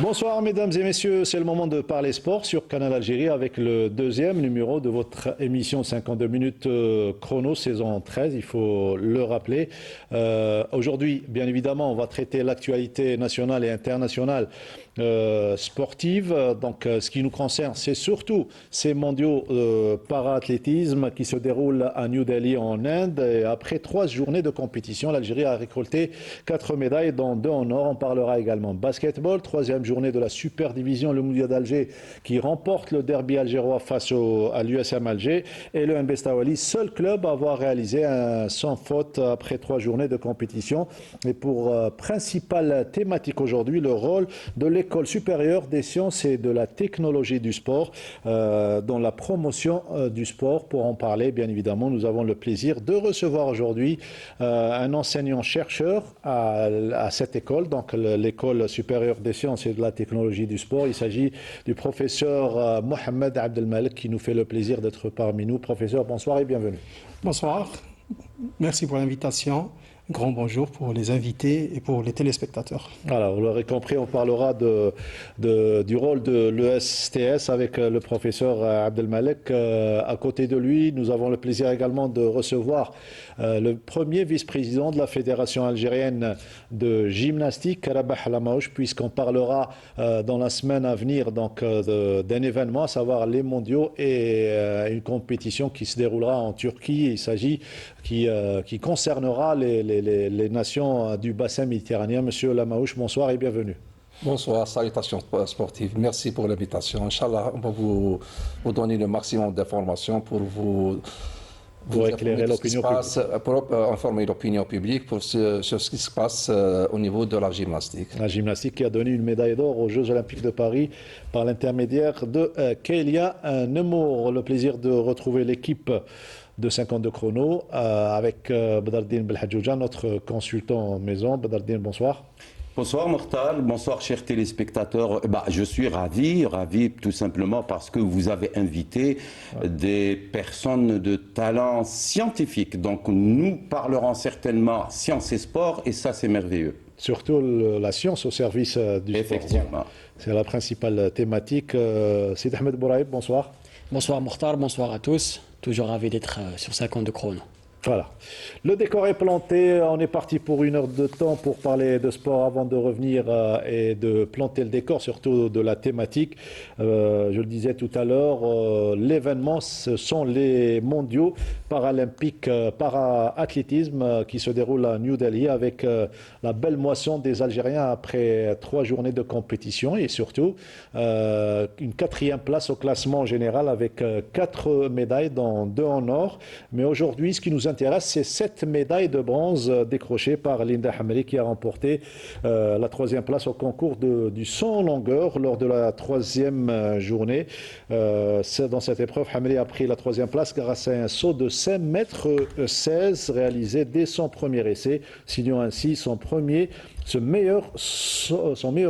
Bonsoir mesdames et messieurs, c'est le moment de parler sport sur Canal Algérie avec le deuxième numéro de votre émission 52 minutes chrono saison 13, il faut le rappeler. Aujourd'hui, bien évidemment, on va traiter l'actualité nationale et internationale sportive. Donc ce qui nous concerne, c'est surtout ces mondiaux para-athlétisme qui se déroulent à New Delhi en Inde. Et après 3 journées de compétition, l'Algérie a récolté 4 médailles, dont 2 en or. On parlera également basketball, troisième journée de la super division, le Moudia d'Alger qui remporte le derby algérois face à l'USM Alger, et le MB Stawali, seul club à avoir réalisé un sans faute après 3 journées de compétition. Et pour principale thématique aujourd'hui, le rôle de l'École supérieure des sciences et de la technologie du sport dans la promotion du sport. Pour en parler, bien évidemment, nous avons le plaisir de recevoir aujourd'hui un enseignant-chercheur à cette école, donc l'École supérieure des sciences et de la technologie du sport. Il s'agit du professeur Mohamed Abdelmalek qui nous fait le plaisir d'être parmi nous. Professeur, bonsoir et bienvenue. Bonsoir, merci pour l'invitation. Grand bonjour pour les invités et pour les téléspectateurs. Alors, vous l'aurez compris, on parlera du rôle de l'ESTS avec le professeur Abdelmalek. À côté de lui, nous avons le plaisir également de recevoir le premier vice-président de la Fédération algérienne de gymnastique, Karabah Lamouche, puisqu'on parlera dans la semaine à venir d'un événement, à savoir les mondiaux et une compétition qui se déroulera en Turquie. Il s'agit qui concernera les nations du bassin méditerranéen. Monsieur Lamouche, bonsoir et bienvenue. Bonsoir, salutations sportives. Merci pour l'invitation. Inch'Allah, on va vous donner le maximum d'informations pour pour éclairer l'opinion publique. Pour informer l'opinion publique sur ce qui se passe au niveau de la gymnastique. La gymnastique qui a donné une médaille d'or aux Jeux Olympiques de Paris par l'intermédiaire de Kélia Nemour. Le plaisir de retrouver l'équipe de 52 chrono avec Badardine Belhadjouja, notre consultant en maison. Badardine, bonsoir. Bonsoir Mortal, bonsoir chers téléspectateurs. Je suis ravi tout simplement parce que vous avez invité des personnes de talent scientifique. Donc nous parlerons certainement sciences et sport et ça c'est merveilleux. Surtout la science au service du sport. Effectivement. C'est la principale thématique. Sid Ahmed Bouraïb, bonsoir. Bonsoir Mokhtar, bonsoir à tous. Toujours ravi d'être sur 52 chrono. Voilà. Le décor est planté. On est parti pour 1 heure de temps pour parler de sport avant de revenir et de planter le décor, surtout de la thématique. Je le disais tout à l'heure, l'événement, ce sont les mondiaux paralympiques para-athlétisme qui se déroulent à New Delhi avec la belle moisson des Algériens après 3 journées de compétition et surtout une 4e place au classement général avec 4 médailles, dont 2 en or. Mais aujourd'hui, ce qui nous intéresse, c'est 7 médailles de bronze décrochées par Linda Hamri qui a remporté la 3e place au concours du saut en longueur lors de la 3e journée. Dans cette épreuve, Hamri a pris la 3e place grâce à un saut de 5 mètres 16 réalisé dès son premier essai, signant ainsi son meilleur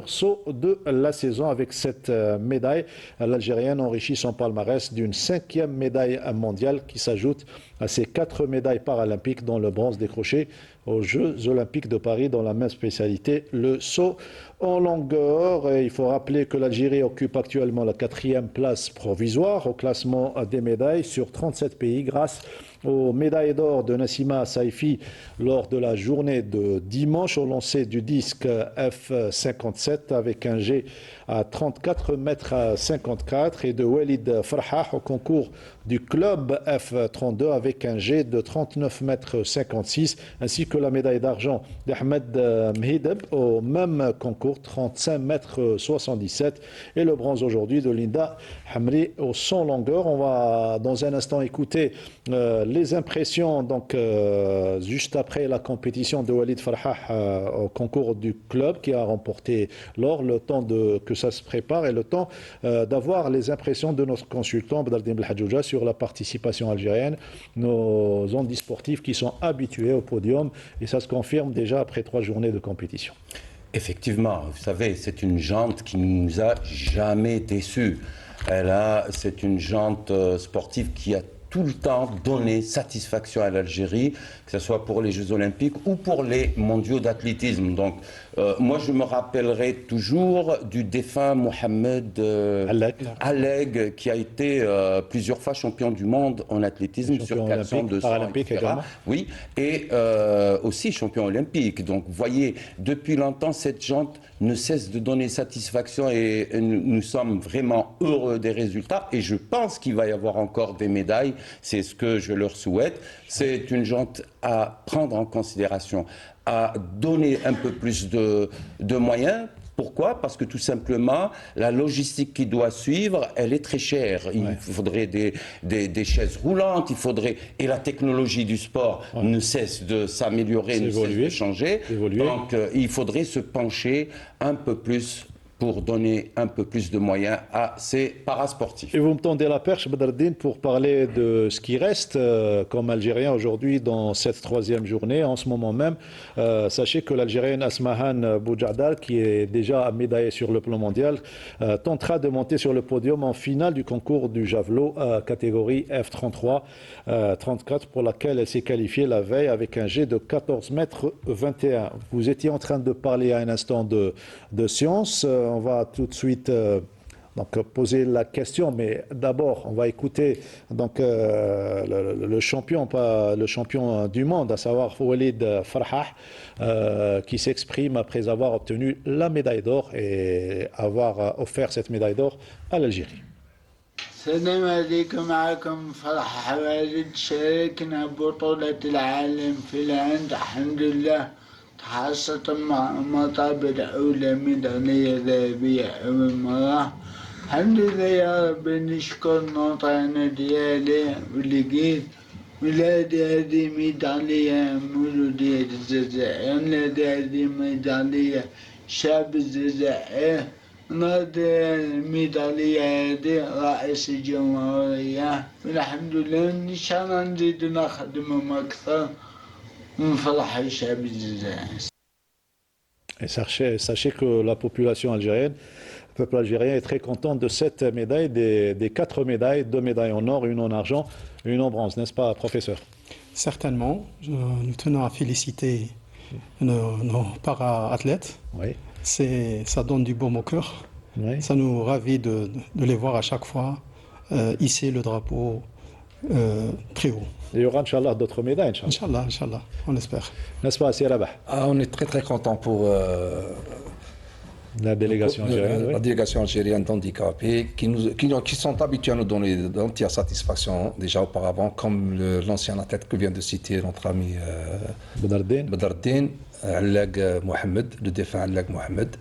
saut de la saison. Avec cette médaille, l'Algérienne enrichit son palmarès d'une 5e médaille mondiale qui s'ajoute à ses 4 médailles paralympiques, dont le bronze décroché aux Jeux Olympiques de Paris dans la même spécialité, le saut en longueur. Et il faut rappeler que l'Algérie occupe actuellement la 4e place provisoire au classement des médailles sur 37 pays grâce aux médailles d'or de Nassima Saifi lors de la journée de dimanche au lancer du disque F57 avec un G à 34 mètres à 54 et de Walid Farhah au concours du club F32 avec un G de 39 mètres 56 ainsi que la médaille d'argent d'Ahmed Mhideb au même concours 35 mètres 77 et le bronze aujourd'hui de Linda Hamri au 100 longueur. On va dans un instant écouter les impressions donc juste après la compétition de Walid Farhah au concours du club qui a remporté l'or, le temps que ça se prépare et le temps d'avoir les impressions de notre consultant Badardine Belhadjouja sur la participation algérienne, nos handisportifs qui sont habitués au podium et ça se confirme déjà après 3 journées de compétition. Effectivement, vous savez, c'est une jante qui ne nous a jamais déçus. C'est une jante sportive qui a tout le temps donner satisfaction à l'Algérie, que ce soit pour les Jeux Olympiques ou pour les mondiaux d'athlétisme. Donc, moi, je me rappellerai toujours du défunt Mohamed Aleg, qui a été plusieurs fois champion du monde en athlétisme sur 400, 200, paralympique etc. également. Oui, et aussi champion olympique. Donc, vous voyez, depuis longtemps, cette gente ne cesse de donner satisfaction et nous sommes vraiment heureux des résultats. Et je pense qu'il va y avoir encore des médailles. C'est ce que je leur souhaite. C'est une gente à prendre en considération, à donner un peu plus de moyens. Pourquoi? Parce que tout simplement, la logistique qui doit suivre, elle est très chère. Il faudrait des chaises roulantes, et la technologie du sport ne cesse de s'améliorer, ne cesse de changer. Donc, il faudrait se pencher un peu plus pour donner un peu plus de moyens à ces parasportifs. Et vous me tendez la perche, Badreddine, pour parler de ce qui reste comme Algérien aujourd'hui dans cette troisième journée. En ce moment même, sachez que l'Algérienne Asmahan Boujadal, qui est déjà médaillée sur le plan mondial, tentera de monter sur le podium en finale du concours du javelot catégorie F33 34, pour laquelle elle s'est qualifiée la veille avec un jet de 14 mètres 21. Vous étiez en train de parler à un instant de science. On va tout de suite poser la question, mais d'abord, on va écouter le champion du monde, à savoir Walid Farhah, qui s'exprime après avoir obtenu la médaille d'or et avoir offert cette médaille d'or à l'Algérie. السلام عليكم، معكم فرح والد. شاركنا بطولة العالم في الهند الحمد لله، تحصلت مع المطابع الأولى ميدالية ذهبية أول مرة. الحمد لله يا رب، نشكر نوطينا ديالي ولقيت ولادي هذه ميدالية مولودية الجزائر، ولادي هذه ميدالية شعب الجزائر. نادي الميدالية هذه رئيس الجمهورية. الحمد لله إن شاء الله نزيد نخدمهم أكثر ونفرح الشعب الجزائري. Et sachez que la population algérienne, le peuple algérien est très content de cette médaille, des 4 médailles, 2 médailles en or, une en argent, une en bronze, n'est-ce pas, professeur? Certainement. Nous tenons à féliciter nos para-athlètes. Oui. Ça donne du baume au cœur. Oui. Ça nous ravit de les voir à chaque fois hisser le drapeau très haut. Il y aura, Inch'Allah, d'autres médailles, Inch'Allah. Inch'Allah, on espère. N'est-ce pas, Sir Rabah? On est très très content pour la délégation algérienne. la délégation algérienne d'handicapés qui sont habitués à nous donner d'entières satisfactions déjà auparavant, comme l'ancien athlète que vient de citer notre ami Badreddine, Allag Mohamed, le défunt Allag Mohamed.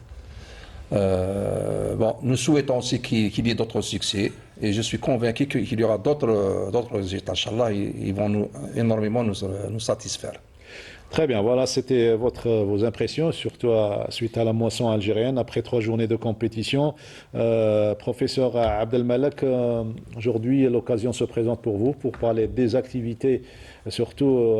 Nous souhaitons aussi qu'il y ait d'autres succès et je suis convaincu qu'il y aura d'autres résultats. Inch'Allah, ils vont énormément nous satisfaire. Très bien, voilà, c'était vos impressions, surtout suite à la moisson algérienne, après 3 journées de compétition. Professeur Abdelmalek, aujourd'hui, l'occasion se présente pour vous pour parler des activités, surtout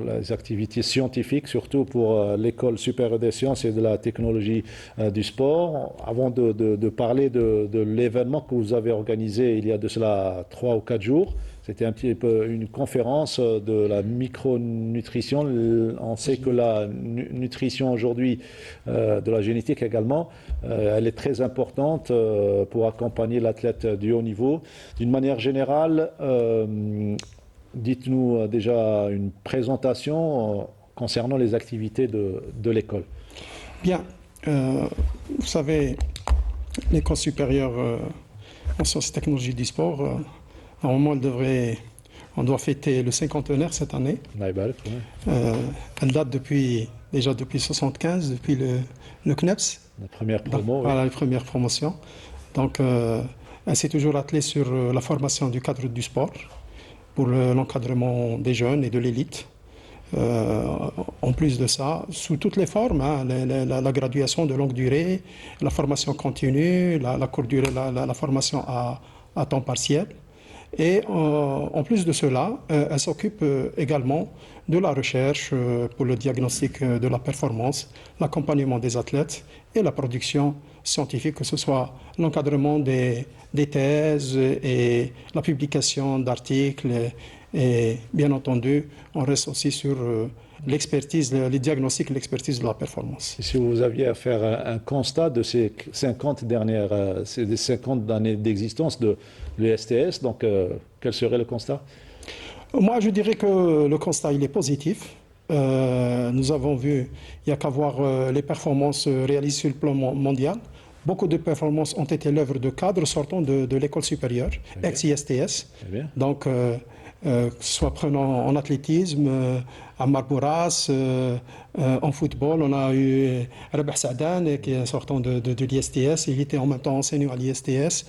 les activités scientifiques, surtout pour l'École supérieure des sciences et de la technologie du sport. Avant de parler de l'événement que vous avez organisé il y a de cela 3 ou 4 jours, c'était un petit peu une conférence de la micronutrition. On sait que la nutrition aujourd'hui, de la génétique également, elle est très importante pour accompagner l'athlète du haut niveau. D'une manière générale, dites-nous déjà une présentation concernant les activités de l'école. Bien, vous savez, l'École supérieure en sciences et technologies du sport, normalement, on doit fêter le 50e cette année. Elle date depuis 1975, depuis le CNEPS. La première promo. Voilà, la première promotion. Donc, elle s'est toujours attelée sur la formation du cadre du sport pour l'encadrement des jeunes et de l'élite. En plus de ça, sous toutes les formes, la graduation de longue durée, la formation continue, la courte durée, la formation à temps partiel. Et en plus de cela, elle s'occupe également de la recherche pour le diagnostic de la performance, l'accompagnement des athlètes et la production scientifique, que ce soit l'encadrement des thèses et la publication d'articles. Et bien entendu, on reste aussi sur l'expertise, les diagnostics et l'expertise de la performance. Si vous aviez à faire un constat de ces 50 années d'existence de l'USTS, donc quel serait le constat? Moi, je dirais que le constat, il est positif. Nous avons vu, il n'y a qu'à voir les performances réalisées sur le plan mondial. Beaucoup de performances ont été l'œuvre de cadres sortant de l'école supérieure, ex-ISTS. Donc, soit prenant en athlétisme, à Marbourras, en football, on a eu Rabah Saadan qui est sortant de l'ISTS, il était en même temps enseignant à l'ISTS.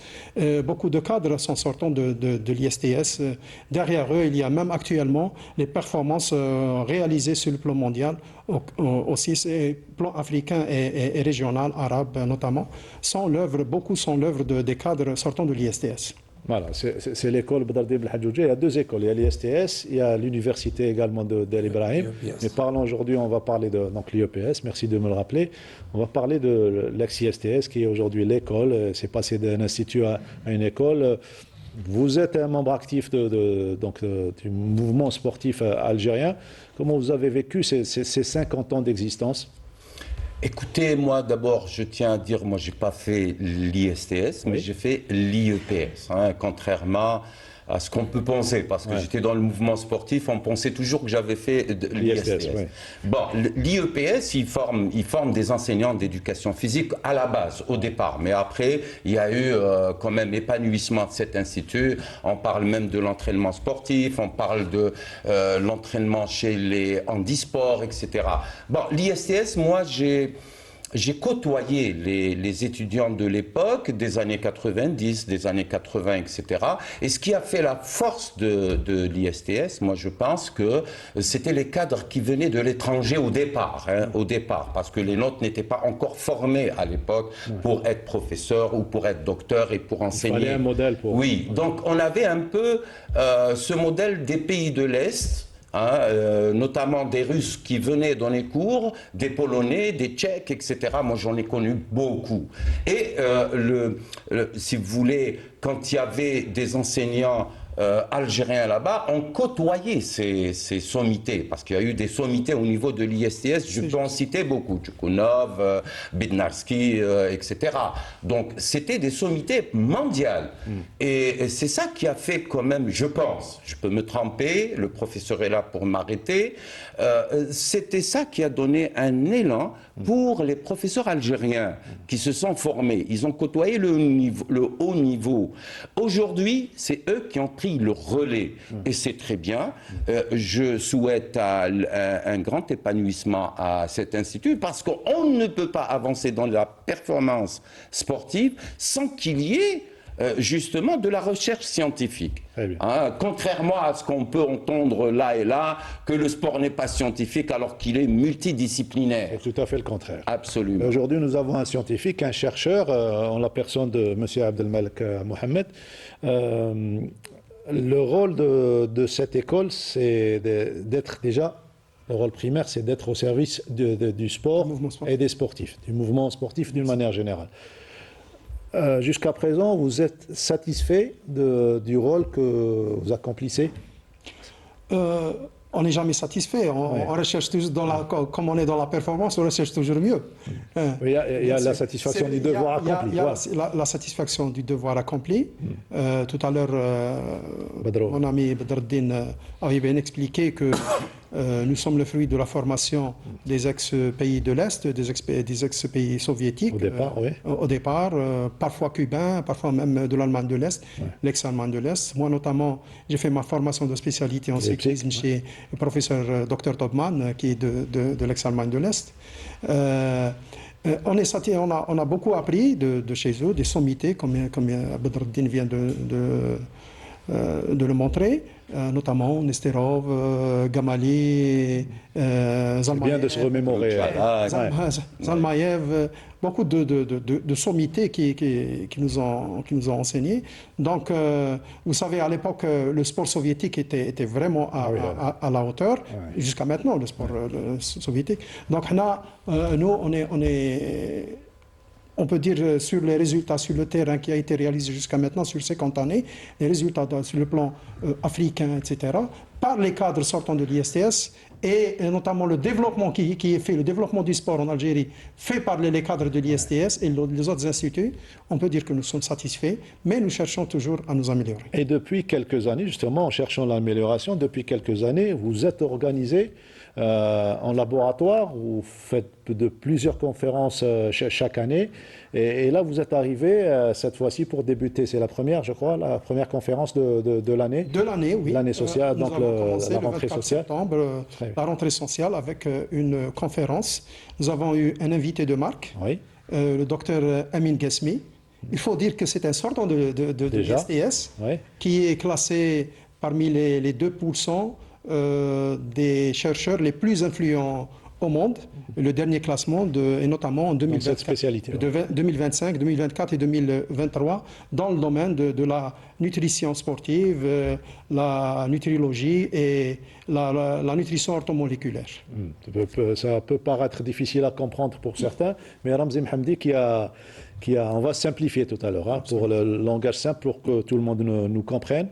Beaucoup de cadres sont sortant de l'ISTS. Derrière eux, il y a même actuellement les performances réalisées sur le plan mondial, aussi plan africain et régional, arabe notamment, beaucoup sont l'œuvre des cadres sortant de l'ISTS. Voilà, c'est l'école Badardine Belhadjoudja. Il y a deux écoles. Il y a l'ISTS, il y a l'université également d'El Ibrahim. Mais parlons aujourd'hui, on va parler de l'IEPS, merci de me le rappeler. On va parler de l'ex-ISTS qui est aujourd'hui l'école. C'est passé d'un institut à une école. Vous êtes un membre actif du mouvement sportif algérien. Comment vous avez vécu ces 50 ans d'existence? Écoutez, moi d'abord, je tiens à dire, moi j'ai pas fait l'ISTS, mais j'ai fait l'IEPS, contrairement à ce qu'on peut penser, parce que j'étais dans le mouvement sportif, on pensait toujours que j'avais fait l'ISTS. Bon, l'IEPS, il forme des enseignants d'éducation physique à la base, au départ, mais après, il y a eu quand même épanouissement de cet institut, on parle même de l'entraînement sportif, on parle de l'entraînement chez les handisports, etc. Bon, l'ISTS, moi j'ai côtoyé les étudiants de l'époque, des années 90, des années 80, etc. Et ce qui a fait la force de l'ISTS, moi je pense que c'était les cadres qui venaient de l'étranger au départ, parce que les nôtres n'étaient pas encore formés à l'époque pour être professeurs ou pour être docteurs et pour enseigner. Il fallait un modèle pour... Oui, donc on avait un peu ce modèle des pays de l'Est, notamment des Russes qui venaient dans les cours, des Polonais, des Tchèques, etc. Moi, j'en ai connu beaucoup. Et si vous voulez, quand il y avait des enseignants algériens là-bas, on côtoyait ces sommités, parce qu'il y a eu des sommités au niveau de l'ISTS, je peux en citer beaucoup, Tchoukounov, Bednarski, etc. Donc, c'était des sommités mondiales. Et c'est ça qui a fait quand même, je pense, je peux me tromper, le professeur est là pour m'arrêter, c'était ça qui a donné un élan pour les professeurs algériens qui se sont formés. Ils ont côtoyé le haut niveau. Aujourd'hui, c'est eux qui ont pris le relais. Et c'est très bien. Je souhaite un grand épanouissement à cet institut parce qu'on ne peut pas avancer dans la performance sportive sans qu'il y ait justement de la recherche scientifique. Contrairement à ce qu'on peut entendre là et là, que le sport n'est pas scientifique alors qu'il est multidisciplinaire. C'est tout à fait le contraire. Absolument. Aujourd'hui, nous avons un scientifique, un chercheur, en la personne de M. Abdelmalek Mohamed. Le rôle de cette école, c'est d'être déjà... Le rôle primaire, c'est d'être au service du sport et des sportifs, du mouvement sportif d'une manière générale. Jusqu'à présent, vous êtes satisfait du rôle que vous accomplissez? On n'est jamais satisfait. On recherche toujours, comme on est dans la performance, on recherche toujours mieux. Il y a la satisfaction du devoir accompli. Il y a la satisfaction du devoir accompli. Tout à l'heure, mon ami Badreddine avait bien expliqué que nous sommes le fruit de la formation des ex-pays de l'Est, des ex-pays soviétiques. Au départ, oui. Au départ, parfois cubains, parfois même de l'Allemagne de l'Est, l'ex-Allemagne de l'Est. Moi, notamment, j'ai fait ma formation de spécialité en cyclisme chez le professeur Dr Tobman, qui est de l'ex-Allemagne de l'Est. On a beaucoup appris de chez eux, des sommités, comme Badreddine vient de le montrer, notamment Nesterov, Gamali, C'est Zalmaev. bien de se remémorer. Zalmaev, beaucoup de sommités qui nous ont enseigné. Donc, vous savez, à l'époque, le sport soviétique était vraiment à la hauteur, jusqu'à maintenant, le sport soviétique. Donc, là, nous, on peut dire sur les résultats sur le terrain qui a été réalisé jusqu'à maintenant sur 50 années, les résultats sur le plan africain, etc., par les cadres sortant de l'ISTS et notamment le développement qui est fait, le développement du sport en Algérie fait par les cadres de l'ISTS et les autres instituts, on peut dire que nous sommes satisfaits, mais nous cherchons toujours à nous améliorer. Et depuis quelques années, justement, en cherchant l'amélioration, depuis quelques années, vous êtes organisé en laboratoire, vous faites de plusieurs conférences chaque année, et là vous êtes arrivé cette fois-ci pour débuter, c'est la première, je crois, la première conférence de l'année. De l'année, oui. L'année sociale, Nous donc avons commencé la le rentrée 24 sociale. septembre, la rentrée sociale avec une conférence. Nous avons eu un invité de marque, Oui. le docteur Amin Ghasmi. Il faut dire que c'est un sortant de l'ISTS Oui. qui est classé parmi les 2% des chercheurs les plus influents au monde, le dernier classement, et notamment en 2024, cette spécialité, ouais. 2025, 2024 et 2023, dans le domaine de la nutrition sportive, la nutrilologie et la nutrition orthomoléculaire. Ça peut paraître difficile à comprendre pour certains, mais Ramzi Mhamdi on va simplifier tout à l'heure, pour le langage simple, pour que tout le monde nous comprenne,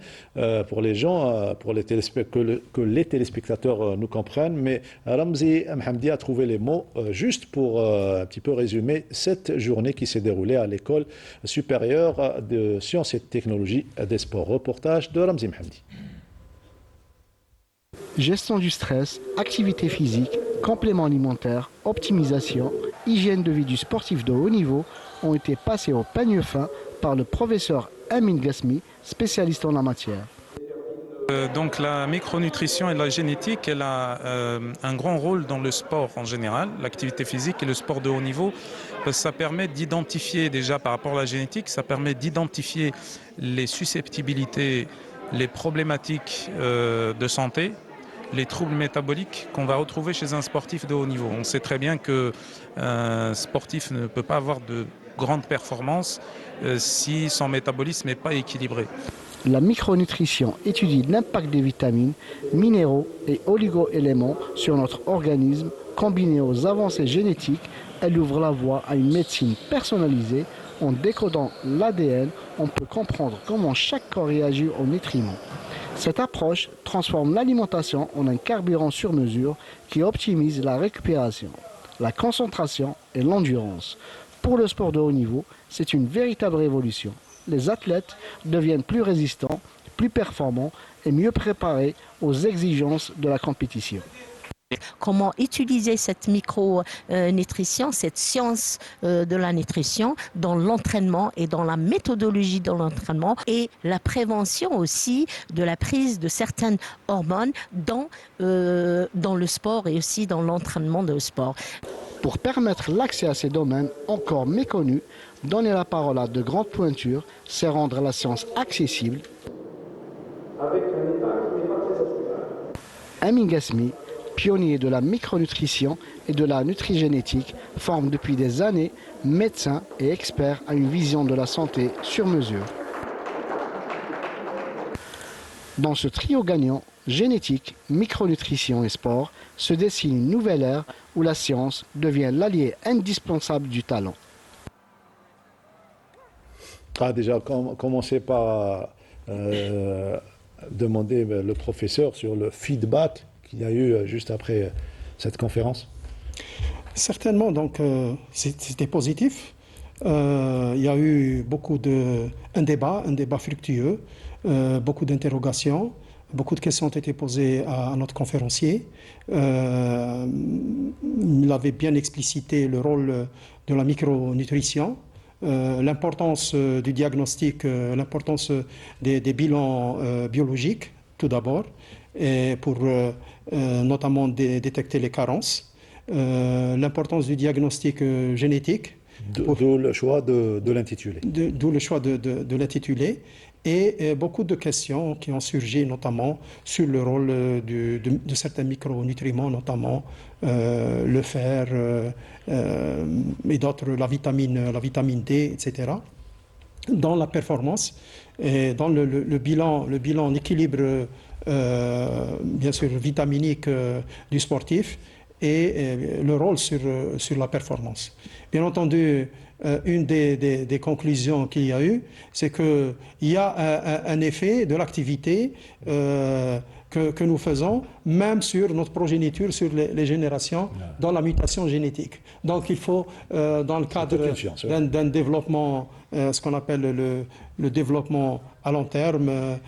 pour les gens, que les téléspectateurs nous comprennent. Mais Ramzi Mhamdi a trouvé les mots juste pour un petit peu résumer cette journée qui s'est déroulée à l'école supérieure de sciences et technologies des sports. Reportage de Ramzi Mhamdi. Gestion du stress, activité physique, compléments alimentaires, optimisation, hygiène de vie du sportif de haut niveau ont été passés au peigne fin par le professeur Amin Ghasmi, spécialiste en la matière. Donc la micronutrition et la génétique, elle a un grand rôle dans le sport en général, l'activité physique et le sport de haut niveau, parce que ça permet d'identifier déjà par rapport à la génétique, ça permet d'identifier les susceptibilités, les problématiques de santé, les troubles métaboliques qu'on va retrouver chez un sportif de haut niveau. On sait très bien qu'un sportif ne peut pas avoir de grandes performances si son métabolisme n'est pas équilibré. La micronutrition étudie l'impact des vitamines, minéraux et oligo-éléments sur notre organisme. Combinée aux avancées génétiques, elle ouvre la voie à une médecine personnalisée. En décodant l'ADN, on peut comprendre comment chaque corps réagit aux nutriments. Cette approche transforme l'alimentation en un carburant sur mesure qui optimise la récupération, la concentration et l'endurance. Pour le sport de haut niveau, c'est une véritable révolution. Les athlètes deviennent plus résistants, plus performants et mieux préparés aux exigences de la compétition. Comment utiliser cette micronutrition, cette science de la nutrition dans l'entraînement et dans la méthodologie de l'entraînement et la prévention aussi de la prise de certaines hormones dans le sport et aussi dans l'entraînement de sport. Pour permettre l'accès à ces domaines encore méconnus, donner la parole à de grandes pointures, c'est rendre la science accessible. Amin Ghasmi, pionnier de la micronutrition et de la nutrigénétique, forme depuis des années médecins et experts à une vision de la santé sur mesure. Dans ce trio gagnant, génétique, micronutrition et sport, se dessine une nouvelle ère où la science devient l'allié indispensable du talent. Déjà, commencer par demander le professeur sur le feedback qu'il y a eu juste après cette conférence. Certainement, donc c'était positif. Il y a eu un débat fructueux, beaucoup d'interrogations, beaucoup de questions ont été posées à notre conférencier. Il avait bien explicité le rôle de la micronutrition, l'importance du diagnostic, l'importance des bilans biologiques, tout d'abord, et pour notamment détecter les carences, l'importance du diagnostic génétique. D'où le choix de l'intitulé. D'où le choix de l'intitulé. et beaucoup de questions qui ont surgi, notamment sur le rôle de certains micronutriments, notamment le fer et d'autres, la vitamine D, etc., dans la performance et dans le bilan en équilibre, bien sûr, vitaminique du sportif et le rôle sur la performance. Bien entendu, une des conclusions qu'il y a eu, c'est qu'il y a un effet de l'activité que nous faisons, même sur notre progéniture, sur les générations, dans la mutation génétique. Donc il faut, dans le cadre d'un développement, ce qu'on appelle le développement à long terme,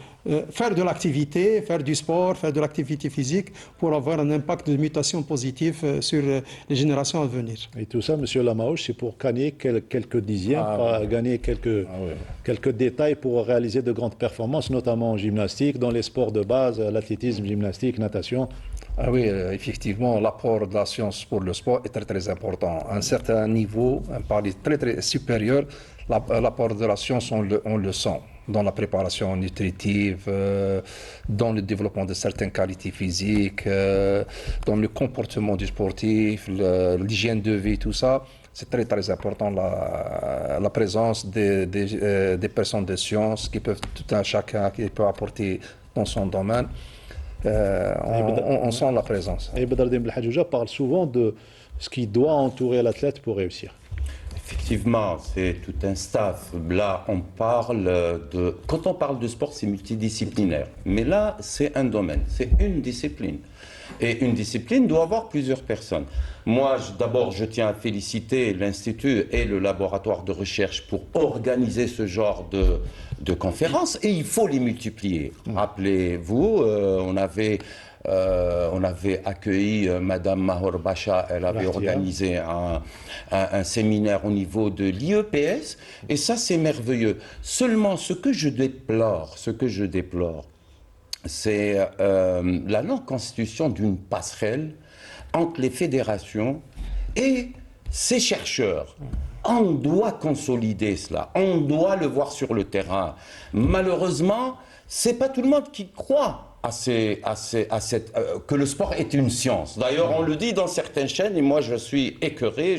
faire de l'activité, faire du sport, faire de l'activité physique pour avoir un impact de mutation positive sur les générations à venir. Et tout ça, Monsieur Lamaouche, c'est pour gagner quelques dixièmes, gagner quelques détails pour réaliser de grandes performances, notamment en gymnastique, dans les sports de base, l'athlétisme, gymnastique, natation. Ah oui, effectivement, l'apport de la science pour le sport est très très important. À un certain niveau, un palier très très supérieur, l'apport de la science, on le sent dans la préparation nutritive, dans le développement de certaines qualités physiques, dans le comportement du sportif, l'hygiène de vie, tout ça. C'est très très important la présence des personnes de science qui peuvent, tout un chacun qui peut apporter dans son domaine. On sent la présence. Et Badardine Belhadjouja parle souvent de ce qui doit entourer l'athlète pour réussir. Effectivement, c'est tout un staff. Là, on parle de... Quand on parle de sport, c'est multidisciplinaire. Mais là, c'est un domaine, c'est une discipline. Et une discipline doit avoir plusieurs personnes. Moi, d'abord, je tiens à féliciter l'Institut et le laboratoire de recherche pour organiser ce genre de conférences. Et il faut les multiplier. Rappelez-vous, on avait accueilli Madame Mahor Bacha, elle avait organisé un séminaire au niveau de l'IEPS, et ça c'est merveilleux. Seulement ce que je déplore, c'est la non-constitution d'une passerelle entre les fédérations et ces chercheurs. On doit consolider cela, on doit le voir sur le terrain. Malheureusement, c'est pas tout le monde qui croit que le sport est une science. D'ailleurs, on le dit dans certaines chaînes, et moi je suis écœuré,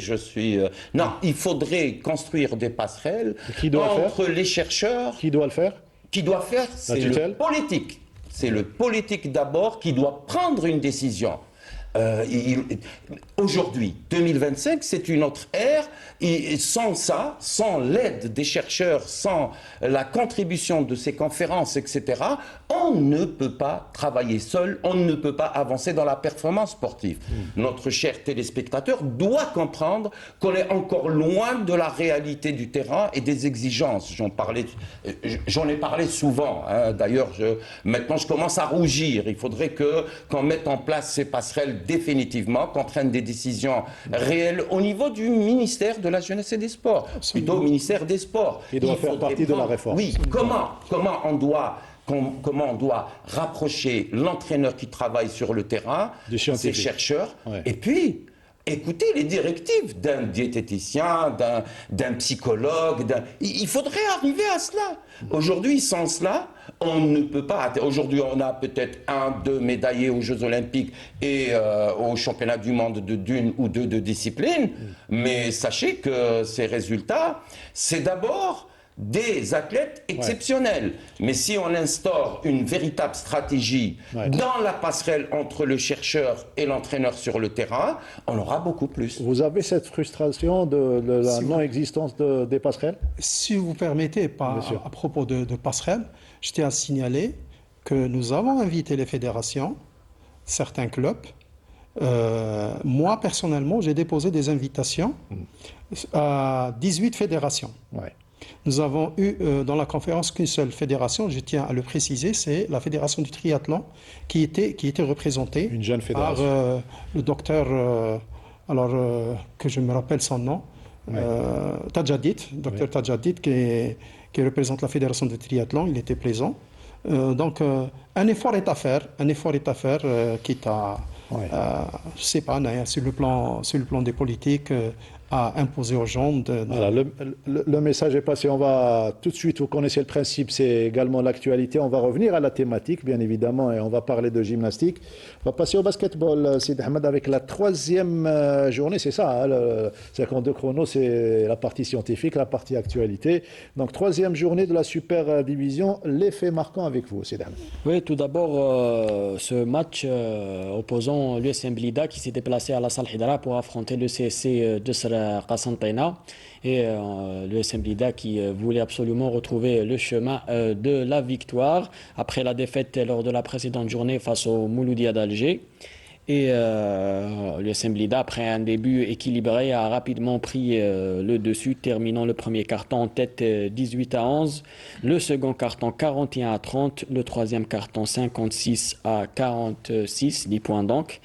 non, il faudrait construire des passerelles entre les chercheurs. Qui doit le faire? Qui doit faire? C'est le politique. C'est le politique d'abord qui doit prendre une décision. Aujourd'hui, 2025, c'est une autre ère, et sans ça, sans l'aide des chercheurs, sans la contribution de ces conférences, etc., on ne peut pas travailler seul, on ne peut pas avancer dans la performance sportive. Notre cher téléspectateur doit comprendre qu'on est encore loin de la réalité du terrain et des exigences. J'en ai parlé souvent, hein. D'ailleurs, maintenant je commence à rougir. Il faudrait qu'on mette en place ces passerelles définitivement, qu'on prenne des décisions réelles au niveau du ministère de la Jeunesse et des Sports, plutôt au ministère des Sports. Il doit faire partie de la réforme. Oui, comment on doit rapprocher l'entraîneur qui travaille sur le terrain, ses chercheurs, et puis écouter les directives d'un diététicien, d'un psychologue. Il faudrait arriver à cela. Aujourd'hui, sans cela, on ne peut pas. Aujourd'hui, on a peut-être 1-2 médaillés aux Jeux Olympiques et aux Championnats du monde d'une ou deux de disciplines. Mais sachez que ces résultats, c'est d'abord des athlètes exceptionnels. Mais si on instaure une véritable stratégie dans la passerelle entre le chercheur et l'entraîneur sur le terrain, on aura beaucoup plus. Vous avez cette frustration de la non-existence des passerelles? Si vous permettez, à propos de passerelles, je tiens à signaler que nous avons invité les fédérations, certains clubs. Moi, personnellement, j'ai déposé des invitations à 18 fédérations. Nous avons eu dans la conférence qu'une seule fédération, je tiens à le préciser, c'est la fédération du triathlon qui était représentée une jeune fédération. Par le docteur, que je me rappelle son nom, Tadjadit, docteur Tadjadit, qui représente la fédération de triathlon, il était présent. Donc un effort est à faire, quitte à, je sais pas, sur le plan des politiques, a imposé aux gens de... Voilà, le message est passé. On va tout de suite, vous connaissez le principe, c'est également l'actualité. On va revenir à la thématique, bien évidemment, et on va parler de gymnastique. On va passer au basketball, Sid Ahmed, avec la troisième journée. C'est ça, hein, le 52 chrono, c'est la partie scientifique, la partie actualité. Donc, troisième journée de la super division. L'effet marquant avec vous, Sid Ahmed. Oui, tout d'abord, ce match opposant l'USM Blida qui s'est déplacé à la salle Hidra pour affronter le CSC de Qasantena et l'USM Blida qui voulait absolument retrouver le chemin de la victoire après la défaite lors de la précédente journée face au Mouloudia d'Alger. Et l'USM Blida, après un début équilibré, a rapidement pris le dessus, terminant le premier carton en tête 18-11, le second carton 41-30, le troisième carton 56-46, 10 points donc.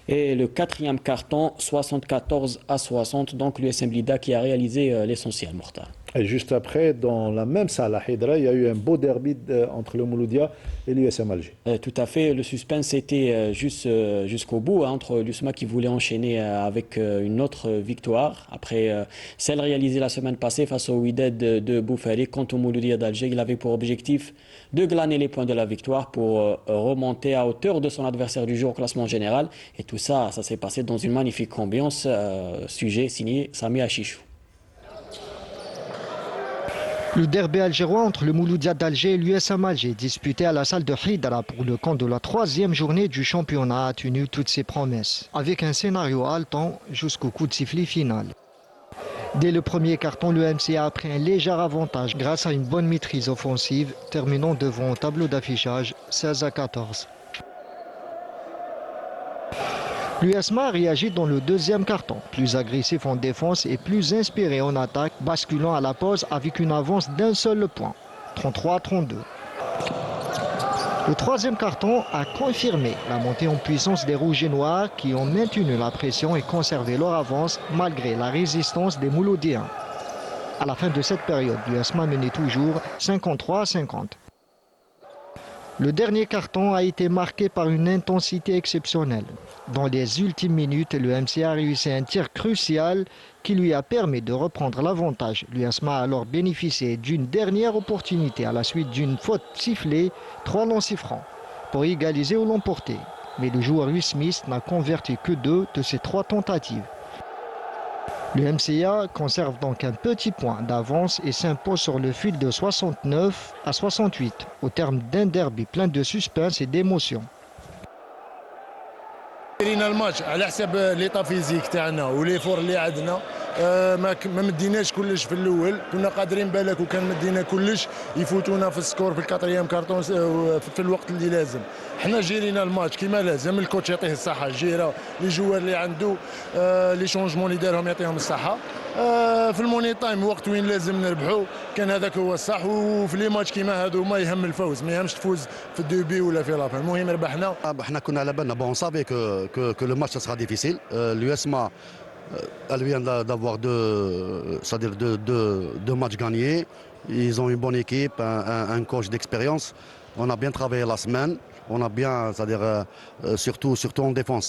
Et le quatrième carton, 74-60, donc l'USM Blida qui a réalisé l'essentiel, Mortal. Et juste après, dans la même salle à Hydra, il y a eu un beau derby entre le Mouloudia et l'USM Alger. Tout à fait, le suspense était jusqu'au bout, hein, entre l'USMA qui voulait enchaîner avec une autre victoire. Après celle réalisée la semaine passée face au Wydad de Boufali, quant au Mouloudia d'Alger, il avait pour objectif de glaner les points de la victoire pour remonter à hauteur de son adversaire du jour au classement général. Et tout ça, ça s'est passé dans une magnifique ambiance. Sujet signé Sami Achichou. Le derby algérois entre le Mouloudia d'Alger et l'USM Alger, disputé à la salle de Hydra pour le compte de la troisième journée du championnat, a tenu toutes ses promesses, avec un scénario haletant jusqu'au coup de sifflet final. Dès le premier carton, le MCA a pris un léger avantage grâce à une bonne maîtrise offensive, terminant devant au tableau d'affichage 16-14. L'USMA a réagi dans le deuxième carton, plus agressif en défense et plus inspiré en attaque, basculant à la pause avec une avance d'un seul point, 33-32. Le troisième carton a confirmé la montée en puissance des Rouges et Noirs qui ont maintenu la pression et conservé leur avance malgré la résistance des Mouloudiens. À la fin de cette période, l'USMA menait toujours 53-50. Le dernier carton a été marqué par une intensité exceptionnelle. Dans les ultimes minutes, le MCA a réussi un tir crucial qui lui a permis de reprendre l'avantage. L'USMA a alors bénéficié d'une dernière opportunité à la suite d'une faute sifflée, 3 lancers francs, pour égaliser ou l'emporter. Mais le joueur Louis Smith n'a converti que 2 de ses 3 tentatives. Le MCA conserve donc un petit point d'avance et s'impose sur le fil de 69-68 au terme d'un derby plein de suspense et d'émotion. ديرينا الماتش على حساب ليطا فيزيك تاعنا وليفور اللي عندنا ما مديناش كلش في الاول كنا قادرين بالك وكان مدينا كلش يفوتونا في السكور في الكاتريام كارطون في الوقت اللي لازم حنا جيرينا الماتش كما لازم الكوتش يعطيه الصحه الجيره لي جوار اللي عنده لي شونجمون اللي دارهم يعطيهم الصحه في الموني تايم وقت وين لازم نربحوا كان هذاك هو الصح وفي لي ماتش كيما هذو ما يهم الفوز ما يهمش تفوز في الدوبي ولا في لافان المهم ربحنا. احنا كنا على بالنا بون سافي que le match sera difficile. L'USMA elle vient d'avoir deux matchs gagnés. Ils ont une bonne équipe, un coach d'expérience. On a bien travaillé la semaine. On a bien, c'est-à-dire surtout en défense.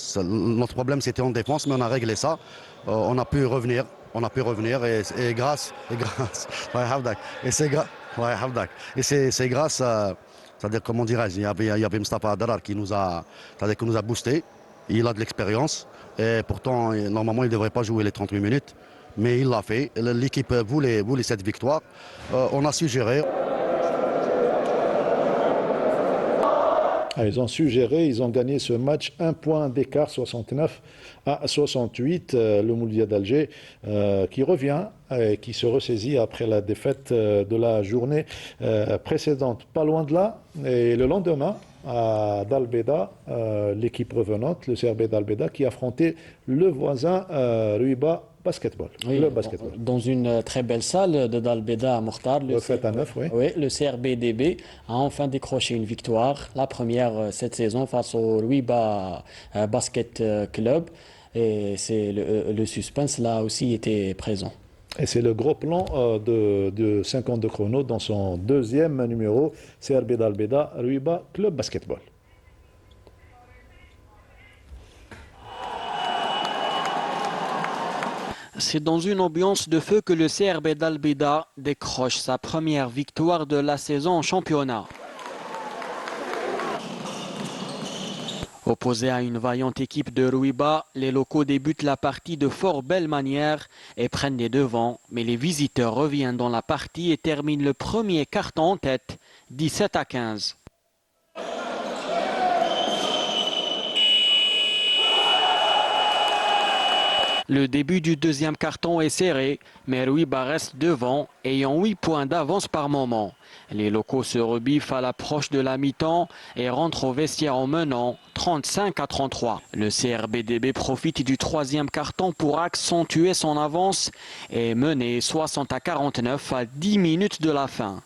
Notre problème c'était en défense, mais on a réglé ça. On a pu revenir. Et grâce c'est grâce c'est-à-dire comment dirais-je, il y avait Mustafa Adarar qui nous a boosté. Il a de l'expérience et pourtant normalement il ne devrait pas jouer les 38 minutes, mais il l'a fait. L'équipe voulait cette victoire. On a su gérer. Ils ont su gérer, ils ont gagné ce match, 1 point d'écart, 69-68. Le Mouloudia d'Alger qui revient et qui se ressaisit après la défaite de la journée précédente. Pas loin de là, et le lendemain, à Dalbeda, l'équipe revenante, le CRB d'Albeda, qui affrontait le voisin Ruiba Basketball. Oui, Le basketball. Dans une très belle salle de Dalbeda à Mortar. Le fait à 9, oui. Oui, le CRBDB a enfin décroché une victoire, la première cette saison face au Ruiba Basket Club. Et c'est le suspense là aussi était présent. Et c'est le gros plan de 52 chrono dans son deuxième numéro, CRB d'Albeda, Ruiba Club Basketball. C'est dans une ambiance de feu que le CRB d'Al-Bida décroche sa première victoire de la saison en championnat. Opposés à une vaillante équipe de Rouiba, les locaux débutent la partie de fort belle manière et prennent les devants. Mais les visiteurs reviennent dans la partie et terminent le premier carton en tête, 17-15. Le début du deuxième carton est serré, mais Rouiba reste devant, ayant 8 points d'avance par moment. Les locaux se rebiffent à l'approche de la mi-temps et rentrent au vestiaire en menant 35-33. Le CRBDB profite du troisième carton pour accentuer son avance et mener 60-49 à 10 minutes de la fin.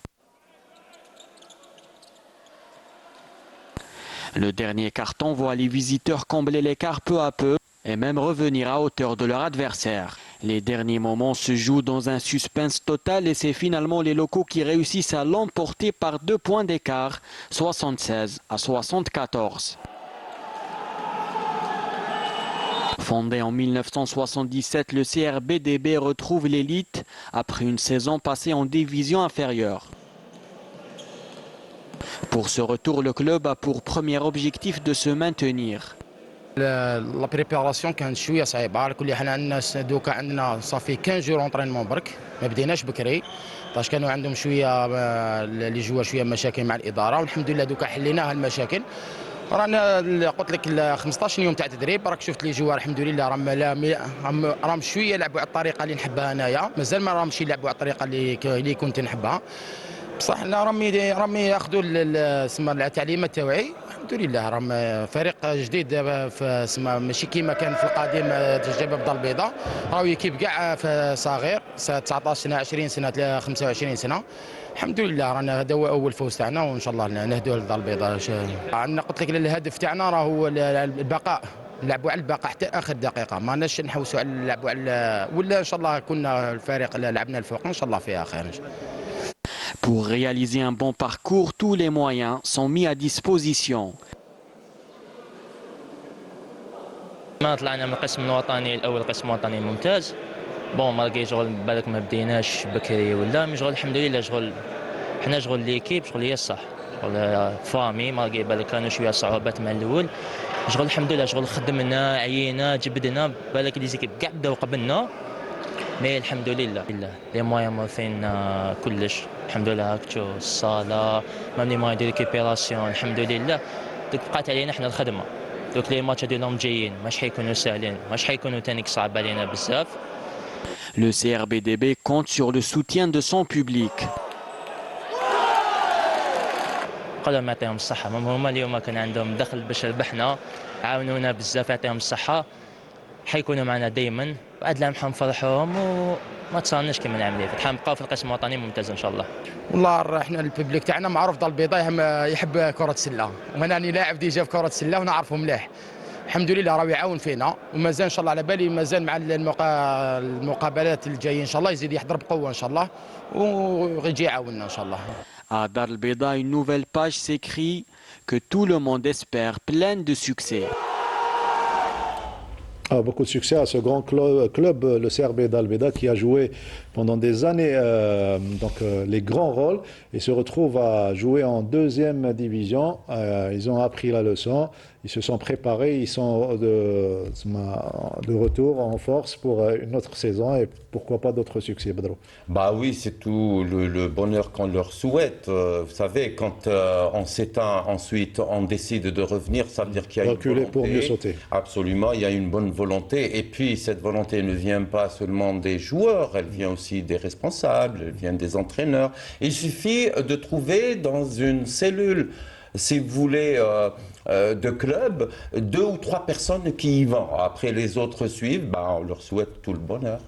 Le dernier carton voit les visiteurs combler l'écart peu à peu et même revenir à hauteur de leur adversaire. Les derniers moments se jouent dans un suspense total et c'est finalement les locaux qui réussissent à l'emporter par 2 points d'écart, 76-74. Fondé en 1977, le CRBDB retrouve l'élite après une saison passée en division inférieure. Pour ce retour, le club a pour premier objectif de se maintenir. لا بريباراسيون كانت شويه صعيبه على كل حال. الناس دوكا عندنا صافي 15 جور اونطرينمون برك، ما بديناش بكري باش كانوا عندهم شويه لي جوار شويه مشاكل مع الاداره، والحمد لله دوكا حلينا هالمشاكل. رانا قلت لك 15 يوم تاع تدريب، راك شفت لي جوار الحمد لله راهم شويه لعبوا على الطريقه اللي نحبها انايا، مازال ما راهمش يلعبوا على الطريقه اللي كنت نحبها، بصح راهم ياخذوا التعليمات تاوعي. الحمد لله راهم فريق جديد في ماشي كيما كان في القديم تجربه بدار البيضاء، راهو يكيب كاع صغير 19 سنه 20 سنه 25 سنه. الحمد لله رانا هذا هو اول فوز تاعنا وان شاء الله نهدوه لدار البيضاء. عندنا قلت لك الهدف تاعنا راه هو البقاء، نلعبوا على البقاء حتى اخر دقيقه، ما ناش نحوسوا على نلعبوا على ولا ان شاء الله كنا الفريق اللي لعبنا الفوق ان شاء الله فيها خير. Pour réaliser un bon parcours, tous les moyens sont mis à disposition. ما طلعنا من القسم الوطني الاول، قسم وطني ممتاز. بون مالغي شغل بالك ما بديناش بكري ولا مي شغل الحمد لله شغل حنا شغل ليكيب شغل هي الصح شغل فامي مالغي بالك كانوا شويه صعوبات مع الاول شغل الحمد لله شغل خدمنا عيينا جبدنا بالك لي زيكيب كاع بداو قبلنا مي الحمد لله لي مويان موفين كلش الحمد لله. هاك تشوف الصاله مام لي مويان دو ريكيبيراسيون الحمد لله. دوك بقات علينا حنا الخدمه. دوك لي ماتش هادو جايين ماش حيكونوا ساهلين، ماش حيكونوا تانيك صعب علينا بزاف. Le CRBDB compte sur le soutien de son public. قالوا يعطيهم الصحة، هما اليوم كان عندهم دخل باش ربحنا، عاونونا بزاف يعطيهم الصحة، حيكونوا معنا دائما. بعد العام حنفرحوهم وما تصارناش كيما العام اللي فات، حنبقاو في القسم الوطني ممتاز ان شاء الله. والله احنا الببليك تاعنا معروف دار البيضاء يحب كرة السلة، وانا راني لاعب ديجا في كرة السلة ونعرفه مليح. الحمد لله راه يعاون فينا ومازال ان شاء الله على بالي مازال مع المقابلات الجايه ان شاء الله يزيد يحضر بقوه ان شاء الله ويجي يعاوننا ان شاء الله. À Dar el-Bida, une nouvelle page s'écrit que tout le monde espère, pleine de succès. Beaucoup de succès à ce grand club, le CRB d'Al-Bida, qui a joué pendant des années les grands rôles et se retrouve à jouer en deuxième division. Ils ont appris la leçon, ils se sont préparés, ils sont de retour en force pour une autre saison et pourquoi pas d'autres succès, Badro. Bah oui, c'est tout le bonheur qu'on leur souhaite. Vous savez, quand on s'éteint, ensuite on décide de revenir, ça veut dire qu'il y a reculer une volonté. Pour mieux sauter. Absolument, il y a une bonne volonté. Et puis cette volonté ne vient pas seulement des joueurs, elle vient aussi des responsables, elle vient des entraîneurs. Il suffit de trouver dans une cellule, si vous voulez, de club, 2 ou 3 personnes qui y vont. Après les autres suivent, on leur souhaite tout le bonheur.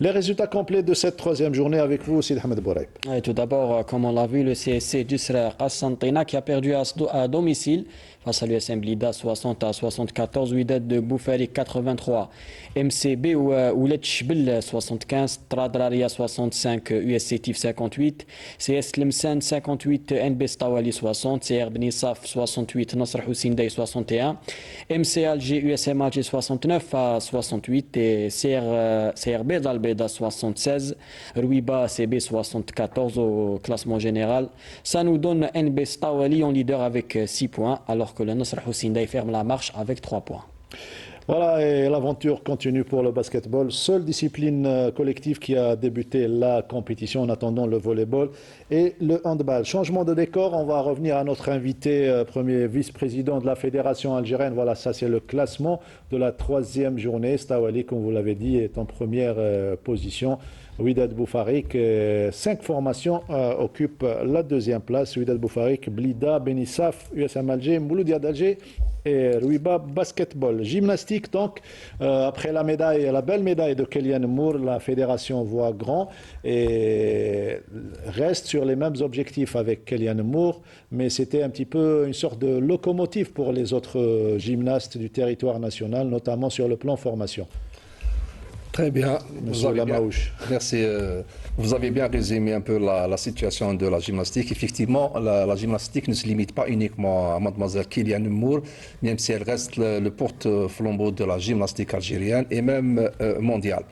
Les résultats complets de cette troisième journée avec vous, Sid Ahmed Bouraïb. Tout d'abord, comme on l'a vu, le CSC d'Usra Qassantina qui a perdu à domicile face à l'USM Blida 60 à 74, Wydad de Boufari 83, MCB ou Oulet Chbel 75, Tradraria 65, USC Tif 58, CS Lemsan 58, NB Stawali 60, CR Benissaf 68, Nasr Hussein Day 61, MC Alger USM Alger 69 à 68 et CRB d'Albeda 76, Ruiba CB 74 au classement général. Ça nous donne NB Stawali en leader avec 6 points alors que le Nasr Hussein Day ferme la marche avec 3 points. Voilà, et l'aventure continue pour le basketball. Seule discipline collective qui a débuté la compétition en attendant le volleyball et le handball. Changement de décor, on va revenir à notre invité, premier vice-président de la fédération algérienne. Voilà, ça c'est le classement de la troisième journée. Stawali, comme vous l'avez dit, est en première position. Wydad Boufarik, 5 formations occupent la deuxième place. Wydad Boufarik, Blida, Benissaf, USM Alger, Mouloudia d'Alger et Ruiba Basketball. Gymnastique, donc, après la médaille, la belle médaille de Kélian Moore, la fédération voit grand et reste sur les mêmes objectifs avec Kélian Moore, mais c'était un petit peu une sorte de locomotive pour les autres gymnastes du territoire national, notamment sur le plan formation. Très bien. Monsieur Lamaouche. Merci. Vous avez bien résumé un peu la situation de la gymnastique. Effectivement, la gymnastique ne se limite pas uniquement à mademoiselle Kélian Moore, même si elle reste le porte-flambeau de la gymnastique algérienne et même mondiale.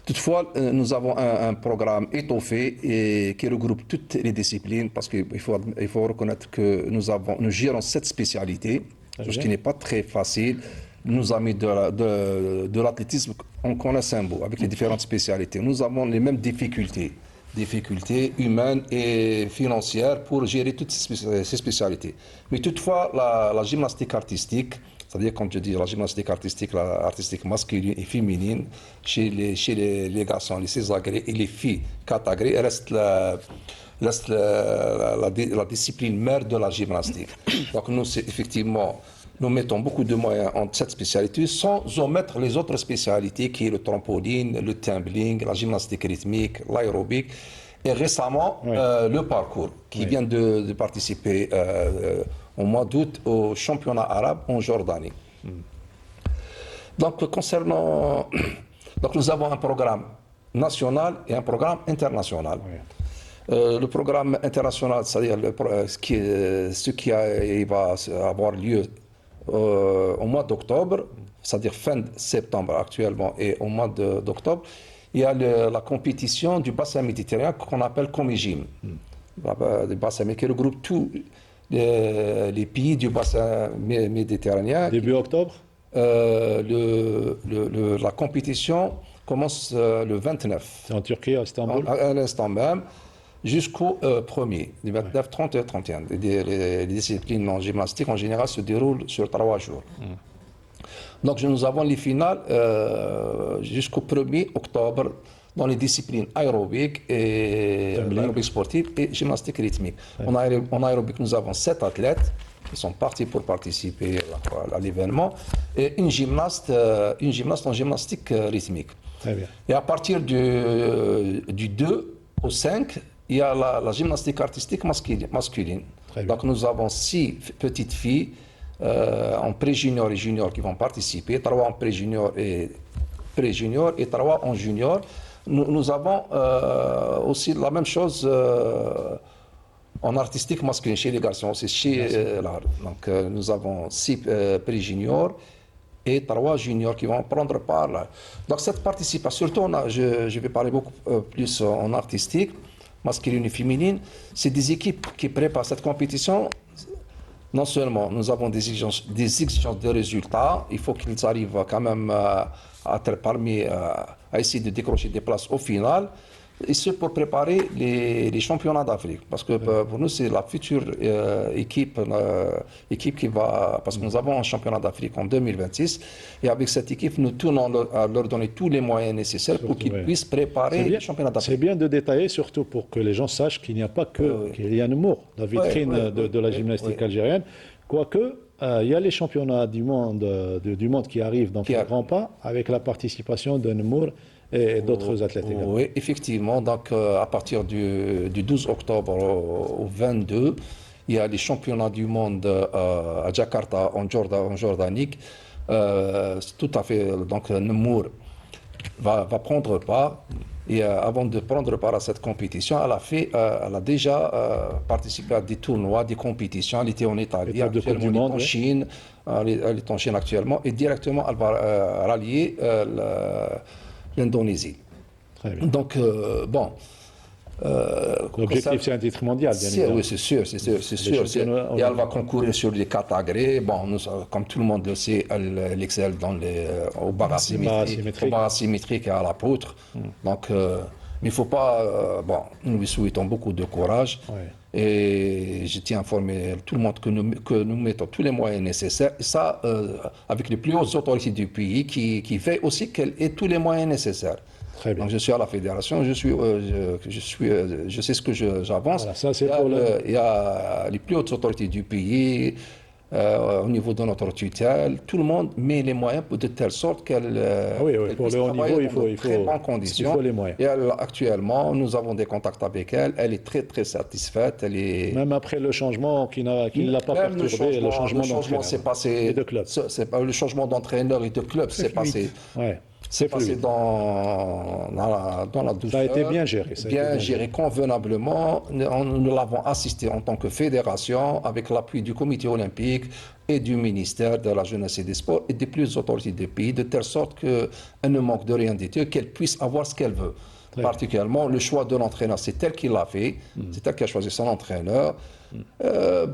Toutefois, nous avons un programme étoffé et qui regroupe toutes les disciplines parce qu'il faut reconnaître que nous gérons 7 spécialités, ce qui n'est pas très facile. Nos amis de l'athlétisme en connaissent un bout avec les différentes spécialités. Nous avons les mêmes difficultés humaines et financières pour gérer toutes ces spécialités. Mais toutefois, la gymnastique artistique, c'est-à-dire, comme je dis, la gymnastique artistique, masculine et féminine, chez les garçons, les 16 agrès et les filles 4 agrès, reste la discipline mère de la gymnastique. Donc nous, effectivement, nous mettons beaucoup de moyens en cette spécialité sans omettre les autres spécialités qui est le trampoline, le tumbling, la gymnastique rythmique, l'aérobic et récemment le parcours qui vient de participer au mois d'août au championnat arabe en Jordanie. Donc concernant, nous avons un programme national et un programme international. Le programme international, c'est-à-dire ce qui va avoir lieu au mois d'octobre, c'est-à-dire fin septembre actuellement et au mois d'octobre, il y a la compétition du bassin méditerranéen qu'on appelle Comégym. Le bassin qui regroupe tous les pays du bassin méditerranéen. Début octobre la compétition commence le 29. C'est en Turquie, à Istanbul. À l'instant même. Jusqu'au 1er, du 29, 30 et 31. Les disciplines en gymnastique, en général, se déroulent sur 3 jours. Donc, nous avons les finales jusqu'au 1er octobre dans les disciplines aérobiques et aérobique sportive et gymnastique rythmique. En aérobique, nous avons 7 athlètes qui sont partis pour participer à l'événement et une gymnaste en gymnastique rythmique. Très bien. Et à partir du 2 au 5, il y a la gymnastique artistique masculine. Donc nous avons 6 petites filles en pré-junior et junior qui vont participer, 3 en pré-junior et pré-junior et 3 en junior. Nous avons aussi la même chose en artistique masculin chez les garçons, aussi chez l'art. Donc nous avons 6 pré-juniors et 3 juniors qui vont prendre part là. Donc cette participation, surtout je vais parler beaucoup plus en artistique, masculine et féminine, c'est des équipes qui préparent cette compétition. Non seulement nous avons des exigences de résultats, il faut qu'ils arrivent quand même à être à essayer de décrocher des places au final, et ce pour préparer les championnats d'Afrique. Parce que pour nous, c'est la future équipe qui va... Parce que nous avons un championnat d'Afrique en 2026, et avec cette équipe, nous tournons à leur donner tous les moyens nécessaires pour qu'ils puissent préparer le championnat d'Afrique. C'est bien de détailler, surtout pour que les gens sachent qu'il n'y a pas que Kélian Moore, la vitrine de la gymnastique algérienne. Quoique, Il y a les championnats du monde, du monde qui arrivent dans les grands pas avec la participation de Nemour et d'autres athlètes également. Oui, effectivement. Donc, à partir du 12 octobre au 22, il y a les championnats du monde à Jakarta, en Jordanie. Tout à fait. Donc, Nemour va prendre part. Et avant de prendre part à cette compétition, elle a déjà participé à des tournois, des compétitions. Elle était en Italie, actuellement, elle est en Chine. Elle est en Chine actuellement. Et directement, elle va rallier l'Indonésie. Très bien. Donc, bon. L'objectif, c'est un titre mondial, bien évidemment. Oui, c'est sûr. Et elle va concourir sur les catégories. Bon, comme tout le monde le sait, elle excelle au barre symétrique et à la poutre. Donc, mais il ne faut pas... bon, nous lui souhaitons beaucoup de courage. Ouais. Et je tiens à informer tout le monde que nous mettons tous les moyens nécessaires. Et ça, avec les plus hautes autorités du pays qui veillent aussi qu'elle ait tous les moyens nécessaires. Donc je suis à la fédération, je sais ce que j'avance. Voilà, ça, c'est il y a les plus hautes autorités du pays, au niveau de notre tutelle, tout le monde met les moyens de telle sorte qu'elle pour le haut niveau, il faut très bonnes conditions. Il faut les moyens. Et actuellement, nous avons des contacts avec elle. Elle est très très satisfaite. Même après le changement qui ne l'a pas perturbé, le changement s'est passé. De club. Le changement d'entraîneur et de club s'est passé. Ouais. C'est passé dans la douceur. Ça a été bien géré. Bien géré convenablement. Nous l'avons assisté en tant que fédération avec l'appui du comité olympique et du ministère de la Jeunesse et des Sports et des plus autorités du pays, de telle sorte qu'elle ne manque de rien du tout, qu'elle puisse avoir ce qu'elle veut. Particulièrement, le choix de l'entraîneur, c'est elle qui l'a fait, c'est elle qui a choisi son entraîneur. Elle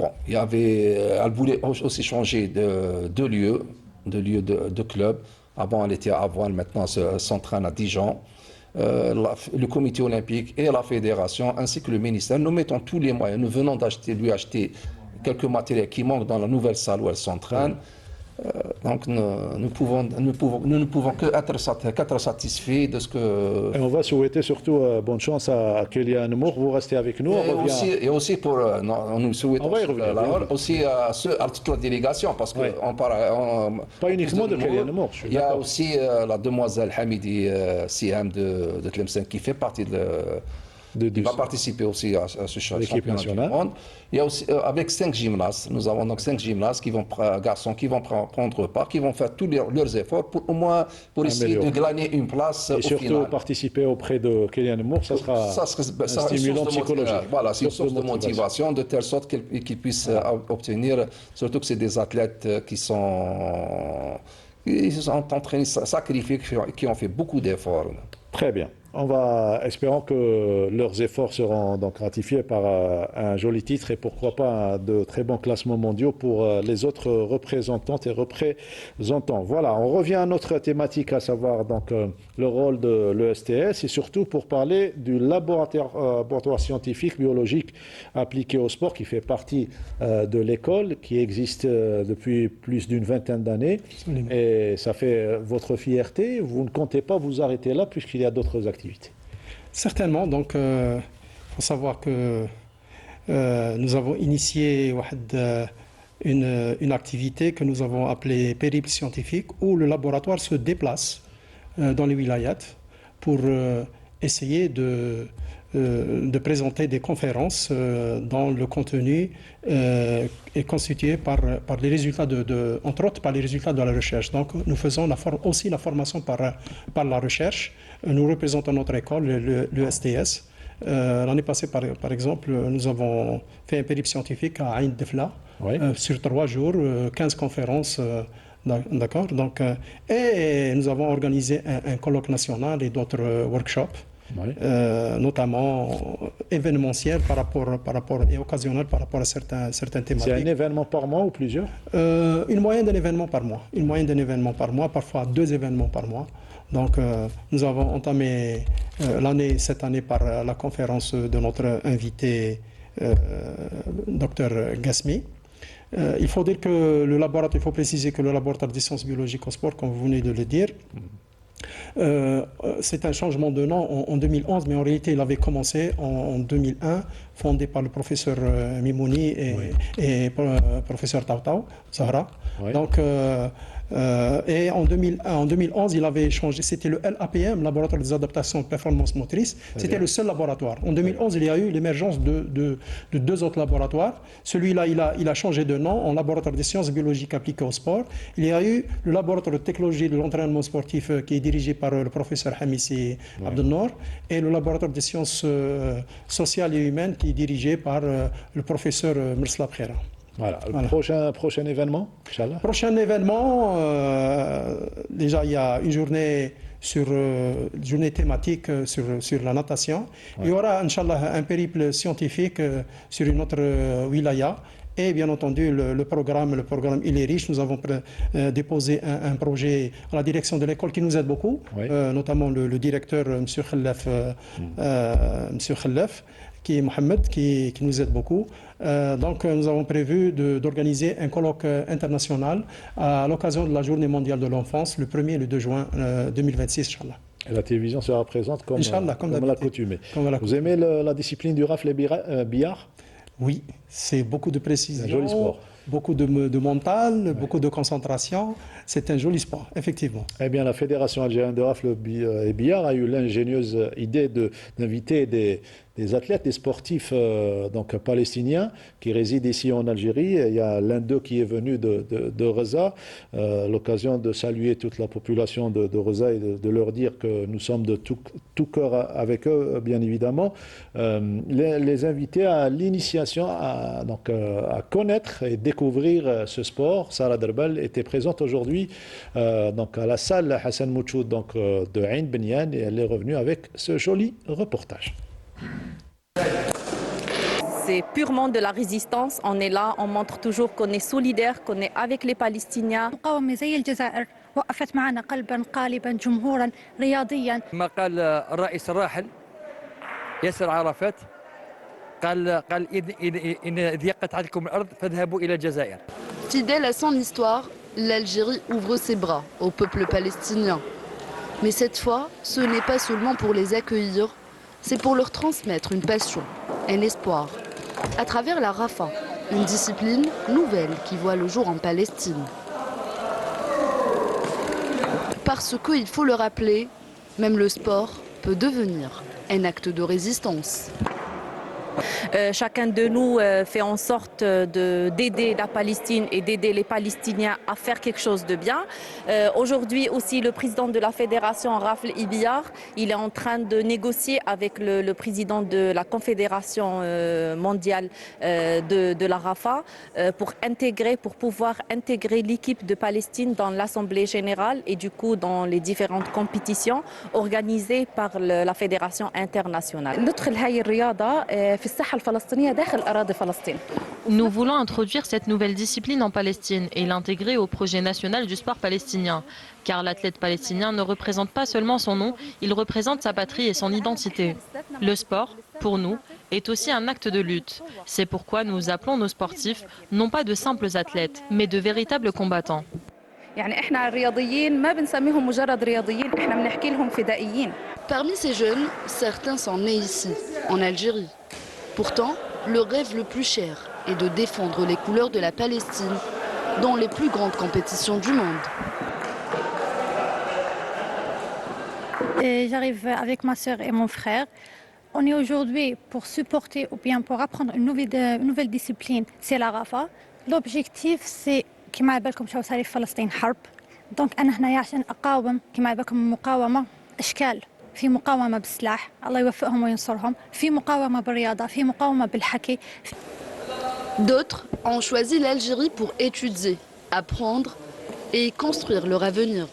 voulait aussi changer de lieu de club. Avant, elle était à Avoine, maintenant, elle s'entraîne à Dijon. Le comité olympique et la fédération, ainsi que le ministère, nous mettons tous les moyens. Nous venons lui acheter quelques matériels qui manquent dans la nouvelle salle où elle s'entraîne. Donc, nous ne pouvons qu'être satisfaits de ce que... Et on va souhaiter surtout bonne chance à Kélian Nemour. Vous restez avec nous. Et aussi pour... nous souhaitons aussi à toute la délégation, parce que pas uniquement de Kélian Nemour. Il y a aussi la demoiselle Hamidi Siam de Tlemcen qui fait partie qui va participer aussi à ce championnat du monde. Il y a aussi, avec 5 gymnastes, nous avons donc 5 gymnastes garçons qui vont prendre part, qui vont faire tous leurs efforts pour essayer de gagner une place au final. Et surtout participer auprès de Kélian Nemour, ça sera un stimulant psychologique. Voilà, c'est une source de motivation, de telle sorte qu'ils puissent obtenir, surtout que c'est des athlètes qui se sont entraînés, sacrifiés, qui ont fait beaucoup d'efforts. Très bien. Espérons que leurs efforts seront donc ratifiés par un joli titre et pourquoi pas de très bons classements mondiaux pour les autres représentantes et représentants. Voilà, on revient à notre thématique, à savoir donc le rôle de l'ESTS et surtout pour parler du laboratoire scientifique biologique appliqué au sport qui fait partie de l'école, qui existe depuis plus d'une vingtaine d'années. Et ça fait votre fierté. Vous ne comptez pas vous arrêter là puisqu'il y a d'autres activités. Certainement, donc il faut savoir que nous avons initié une activité que nous avons appelée périple scientifique où le laboratoire se déplace dans les wilayats pour essayer de présenter des conférences dont le contenu est constitué par les résultats entre autres par les résultats de la recherche. Donc nous faisons aussi la formation par la recherche. Nous représentons notre école, le STS. L'année passée, par exemple, nous avons fait un périple scientifique à Ain Defla sur 3 jours, 15 conférences. D'accord. Donc, et nous avons organisé un colloque national et d'autres workshops. Notamment événementiel par rapport et occasionnel par rapport à certaines thématiques. C'est un événement par mois ou plusieurs? Une moyenne d'un événement par mois. Parfois 2 événements par mois. Donc nous avons entamé cette année par la conférence de notre invité Dr Gasmi. Il faut dire que il faut préciser que le laboratoire des sciences biologiques au sport, comme vous venez de le dire, C'est un changement de nom en 2011, mais en réalité, il avait commencé en 2001, fondé par le professeur Mimouni et professeur Tautau Zahra. Oui. Donc, et en 2011, il avait changé, c'était le LAPM, Laboratoire des adaptations performance motrice. C'était le seul laboratoire. En 2011, il y a eu l'émergence de deux autres laboratoires. Celui-là, il a changé de nom en Laboratoire des sciences biologiques appliquées au sport. Il y a eu le Laboratoire de technologie de l'entraînement sportif qui est dirigé par le professeur Hamissi Abdelnour et le Laboratoire des sciences sociales et humaines qui est dirigé par le professeur Mersla Bkhira. Voilà. Prochain événement, Inch'Allah. Prochain événement, déjà il y a une journée journée thématique sur la natation. Il y aura, Inch'Allah, un périple scientifique sur une autre wilaya. Et bien entendu, le programme, il est riche. Nous avons déposé un projet à la direction de l'école qui nous aide beaucoup, notamment le directeur, M. Khallaf, qui est Mohamed, qui nous aide beaucoup. Donc nous avons prévu d'organiser un colloque international à l'occasion de la Journée mondiale de l'enfance, le 1er et le 2 juin 2026, Inch'Allah. Et la télévision sera présente comme l'accoutumée. Vous aimez la discipline du rafle et billard? Oui, c'est beaucoup de précision, un joli sport. Beaucoup de mental, beaucoup de concentration. C'est un joli sport, effectivement. Eh bien, la Fédération algérienne de rafle et billard a eu l'ingénieuse idée d'inviter des athlètes, des sportifs donc palestiniens qui résident ici en Algérie. Il y a l'un d'eux qui est venu de Reza. L'occasion de saluer toute la population de Reza et de leur dire que nous sommes de tout cœur avec eux, bien évidemment. Les inviter à l'initiation, à connaître et découvrir ce sport. Sarah Derbel était présente aujourd'hui donc à la salle Hassan Mouchoud de Ain Benyan et elle est revenue avec ce joli reportage. C'est purement de la résistance. On est là, on montre toujours qu'on est solidaire, qu'on est avec les Palestiniens. وقفت معنا قلبا قالبا جمهورا رياضيا. ما قال الرئيس الراحل ياسر عرفات قال إن ضيقت عليكم الأرض فاذهبوا إلى الجزائر. Fidèle à son histoire, l'Algérie ouvre ses bras au peuple palestinien. Mais cette fois, ce n'est pas seulement pour les accueillir, c'est pour leur transmettre une passion, un espoir. À travers la Rafa, une discipline nouvelle qui voit le jour en Palestine. Parce qu'il faut le rappeler, même le sport peut devenir un acte de résistance. Chacun de nous fait en sorte d'aider la Palestine et d'aider les Palestiniens à faire quelque chose de bien. Aujourd'hui aussi, le président de la fédération Rafle et Billard, il est en train de négocier avec le président de la confédération mondiale de la Rafa pour pouvoir intégrer l'équipe de Palestine dans l'Assemblée générale et du coup dans les différentes compétitions organisées par la fédération internationale. Nous voulons introduire cette nouvelle discipline en Palestine et l'intégrer au projet national du sport palestinien. Car l'athlète palestinien ne représente pas seulement son nom, il représente sa patrie et son identité. Le sport, pour nous, est aussi un acte de lutte. C'est pourquoi nous appelons nos sportifs non pas de simples athlètes, mais de véritables combattants. Parmi ces jeunes, certains sont nés ici, en Algérie. Pourtant, le rêve le plus cher est de défendre les couleurs de la Palestine dans les plus grandes compétitions du monde. J'arrive avec ma sœur et mon frère. On est aujourd'hui pour supporter ou bien pour apprendre une nouvelle discipline, c'est la Rafa. L'objectif c'est كما بالكم شو صار في فلسطين حرب. دونك أنا هنا عشان أقاوم كما بالكم المقاومة أشكال. في مقاومة بالسلاح الله يوفقهم وينصرهم في مقاومة بالرياضة في مقاومة بالحكي. D'autres ont choisi l'Algérie pour étudier, apprendre et construire leur avenir.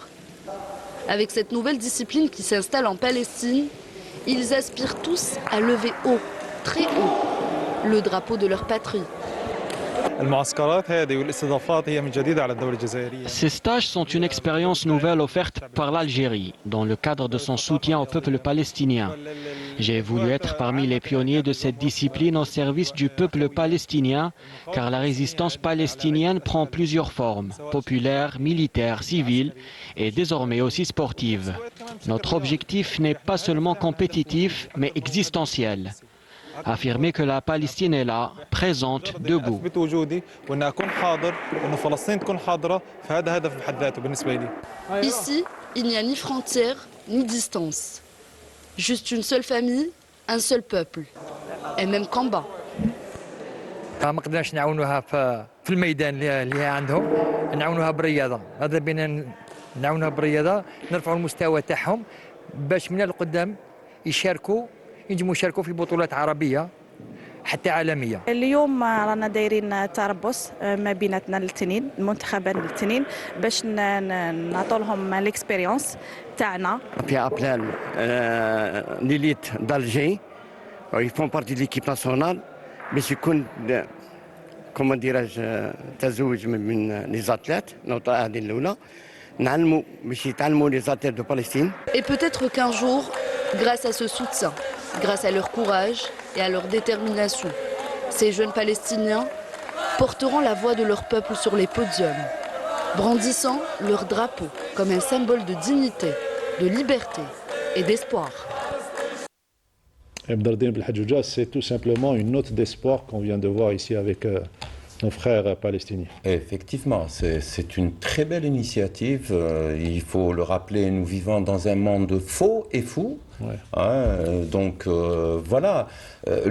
Avec cette nouvelle discipline qui s'installe en Palestine, ils aspirent tous à lever haut, très haut, le drapeau de leur patrie. Ces stages sont une expérience nouvelle offerte par l'Algérie dans le cadre de son soutien au peuple palestinien. J'ai voulu être parmi les pionniers de cette discipline au service du peuple palestinien, car la résistance palestinienne prend plusieurs formes, populaire, militaire, civile et désormais aussi sportive. Notre objectif n'est pas seulement compétitif, mais existentiel. Affirmer que la Palestine est là, présente, debout. Ici, il n'y a ni frontières, ni distance. Juste une seule famille, un seul peuple. Et même combat. ما قدرناش نعاونوها في الميدان اللي عندهم نعاونوها بالرياضه هذا بين نعاونوها بالرياضه نرفعوا المستوى تاعهم باش من القدام ينجموا يشاركوا في بطولات عربيه حتى عالميه. اليوم رانا دايرين تربص ما بيناتنا الاثنين المنتخبات الاثنين باش نعطوا لهم الاكسبيريونس تاعنا. في ابلال ليليت d'Alger ils font partie de l'équipe nationale باش يكون كما ديراج تزوج من لي زاتليت نوطه هذه الاولى نعلموا باش يتعلموا لي زاتليت دو فلسطين. Et peut-être qu'un jour, grâce à ce soutien, grâce à leur courage et à leur détermination, ces jeunes Palestiniens porteront la voix de leur peuple sur les podiums, brandissant leur drapeau comme un symbole de dignité, de liberté et d'espoir. Badardine Belhadjouja, c'est tout simplement une note d'espoir qu'on vient de voir ici avec nos frères palestiniens. Effectivement, c'est une très belle initiative. Il faut le rappeler, nous vivons dans un monde faux et fou. Ouais. Donc voilà,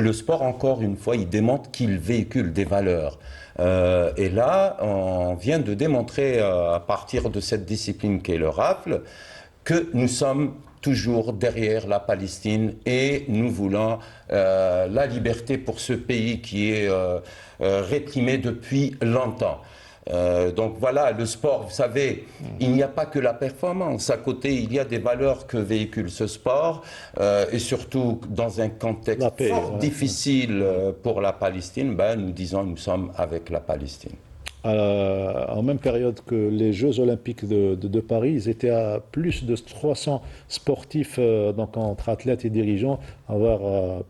le sport, encore une fois, il démontre qu'il véhicule des valeurs. Et là, on vient de démontrer à partir de cette discipline qu'est le rafle que nous sommes toujours derrière la Palestine et nous voulons la liberté pour ce pays qui est réprimé depuis longtemps. Donc voilà, le sport, vous savez, il n'y a pas que la performance. À côté, il y a des valeurs que véhicule ce sport et surtout dans un contexte fort difficile pour la Palestine, nous disons nous sommes avec la Palestine. En même période que les Jeux Olympiques de Paris, ils étaient à plus de 300 sportifs, donc entre athlètes et dirigeants, avoir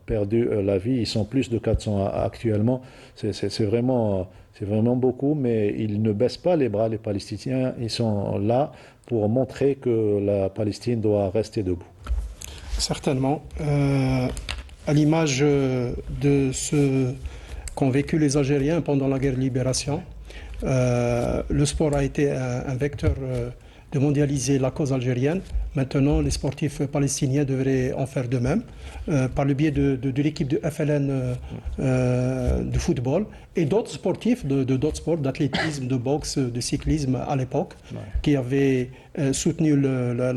perdu la vie. Ils sont plus de 400 actuellement. C'est vraiment beaucoup, mais ils ne baissent pas les bras, les Palestiniens. Ils sont là pour montrer que la Palestine doit rester debout. Certainement. À l'image de ce qu'ont vécu les Algériens pendant la guerre de libération, le sport a été un vecteur de mondialiser la cause algérienne. Maintenant, les sportifs palestiniens devraient en faire de même par le biais de l'équipe de FLN de football et d'autres sportifs de d'autres sports, d'athlétisme, de boxe, de cyclisme à l'époque, qui avaient soutenu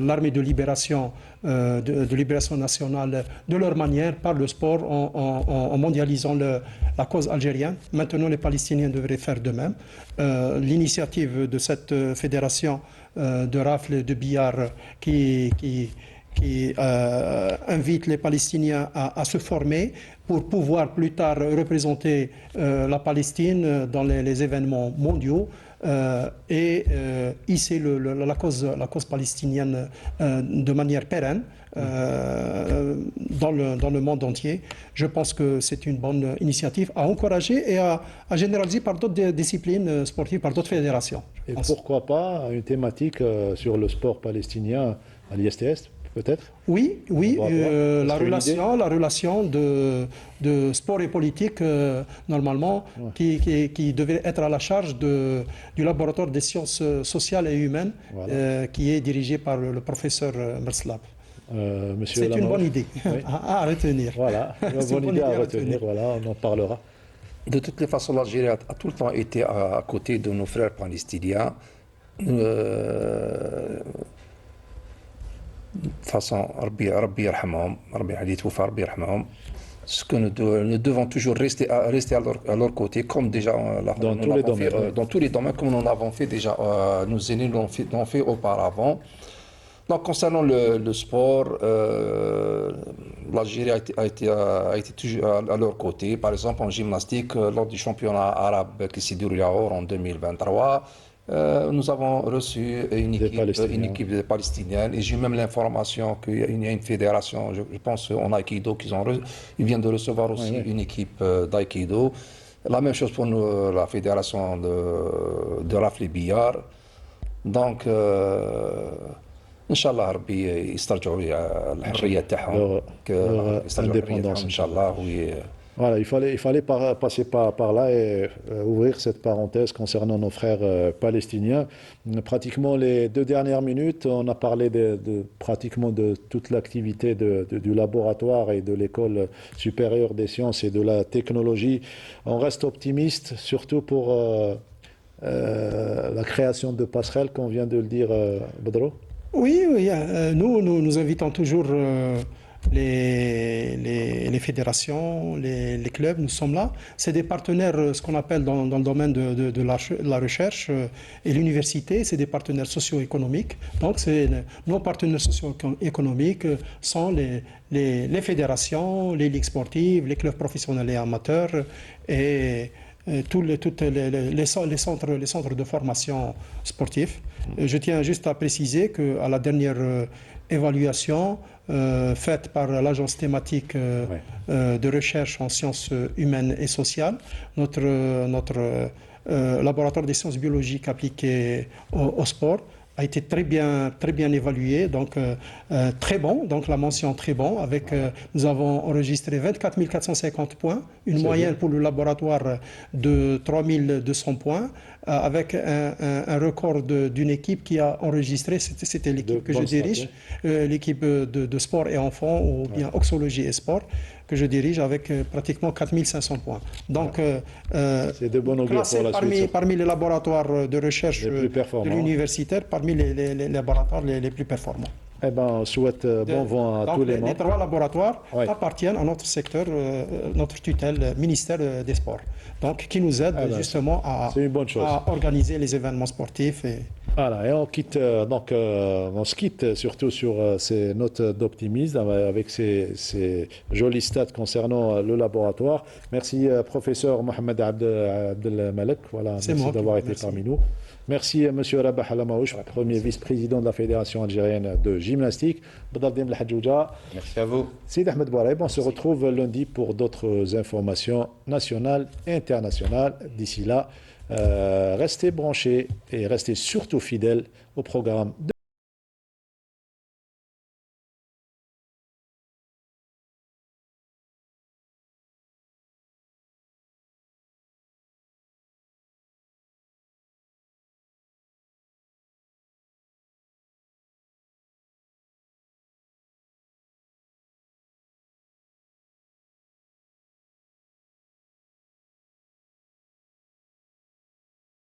l'armée de libération, de libération nationale de leur manière par le sport en mondialisant la cause algérienne. Maintenant, les Palestiniens devraient faire de même. L'initiative de cette fédération de rafle et de billard qui invite les Palestiniens à se former pour pouvoir plus tard représenter la Palestine dans les événements mondiaux et hisser la cause palestinienne de manière pérenne dans le monde entier. Je pense que c'est une bonne initiative à encourager et à généraliser par d'autres disciplines sportives, par d'autres fédérations. Et pourquoi pas une thématique sur le sport palestinien à l'ISTS, peut-être? Oui, la relation de sport et politique, normalement, qui devait être à la charge du laboratoire des sciences sociales et humaines, qui est dirigé par le professeur Merslab. C'est une bonne idée à retenir. Voilà, une bonne idée à retenir, voilà, on en parlera. De toutes les façons, l'Algérie a tout le temps été à côté de nos frères palestiniens. De façon, Rabbi yarhamhom, Rabbi Ali Toufa, Rabbi yarhamhom. Ce que nous devons toujours rester à leur côté, comme déjà dans tous les domaines, comme nous l'avons fait déjà, nos aînés l'ont fait auparavant. Donc, concernant le sport, l'Algérie a été toujours à leur côté. Par exemple, en gymnastique, lors du championnat arabe qui s'est déroulé à Or en 2023, Nous avons reçu une équipe palestinienne et j'ai même l'information qu'il y a une fédération, je pense en Aïkido, ils viennent de recevoir aussi une équipe d'Aïkido. La même chose pour nous, la fédération de rafle billard. Donc, Inch'Allah, Rabbi يسترجعوا الحرية تاعهم يسترجعوا الحرية تاعهم إن شاء الله. Voilà, il fallait passer par là et ouvrir cette parenthèse concernant nos frères palestiniens. Pratiquement les 2 dernières minutes, on a parlé pratiquement de toute l'activité du laboratoire et de l'école supérieure des sciences et de la technologie. On reste optimiste, surtout pour la création de passerelles, qu'on vient de le dire, Badro. Oui, nous invitons toujours les fédérations, les clubs, nous sommes là. C'est des partenaires, ce qu'on appelle dans le domaine de la recherche et l'université, c'est des partenaires socio-économiques. Donc, nos partenaires socio-économiques sont les fédérations, les ligues sportives, les clubs professionnels et amateurs et tous les centres de formation sportifs. Je tiens juste à préciser qu'à la dernière évaluation faite par l'agence thématique de recherche en sciences humaines et sociales, notre laboratoire des sciences biologiques appliquées au sport a été très bien évalué, donc très bon, donc la mention très bon, nous avons enregistré 24 450 points, une moyenne pour le laboratoire de 3200 points, avec un record d'une équipe qui a enregistré, c'était l'équipe que je dirige, l'équipe de sport et enfants, ou bien oxologie et sport, que je dirige avec pratiquement 4500 points. Donc, c'est de bon augure pour la suite. Parmi les laboratoires de recherche de l'universitaire, parmi les laboratoires les plus performants. Eh ben, on souhaite bon vent à tous les membres. Les 3 laboratoires appartiennent à notre secteur, notre tutelle, ministère des Sports, donc qui nous aide justement à organiser les événements sportifs. Voilà, et on se quitte surtout sur ces notes d'optimisme avec ces jolis stats concernant le laboratoire. Merci professeur Mohamed Abdelmalek, merci d'avoir été parmi nous. Merci monsieur Rabah Alamaouch, premier vice-président de la Fédération algérienne de gymnastique. Merci à vous. Sid Ahmed Bouareb, on se retrouve lundi pour d'autres informations nationales et internationales. D'ici là, restez branchés et restez surtout fidèles au programme de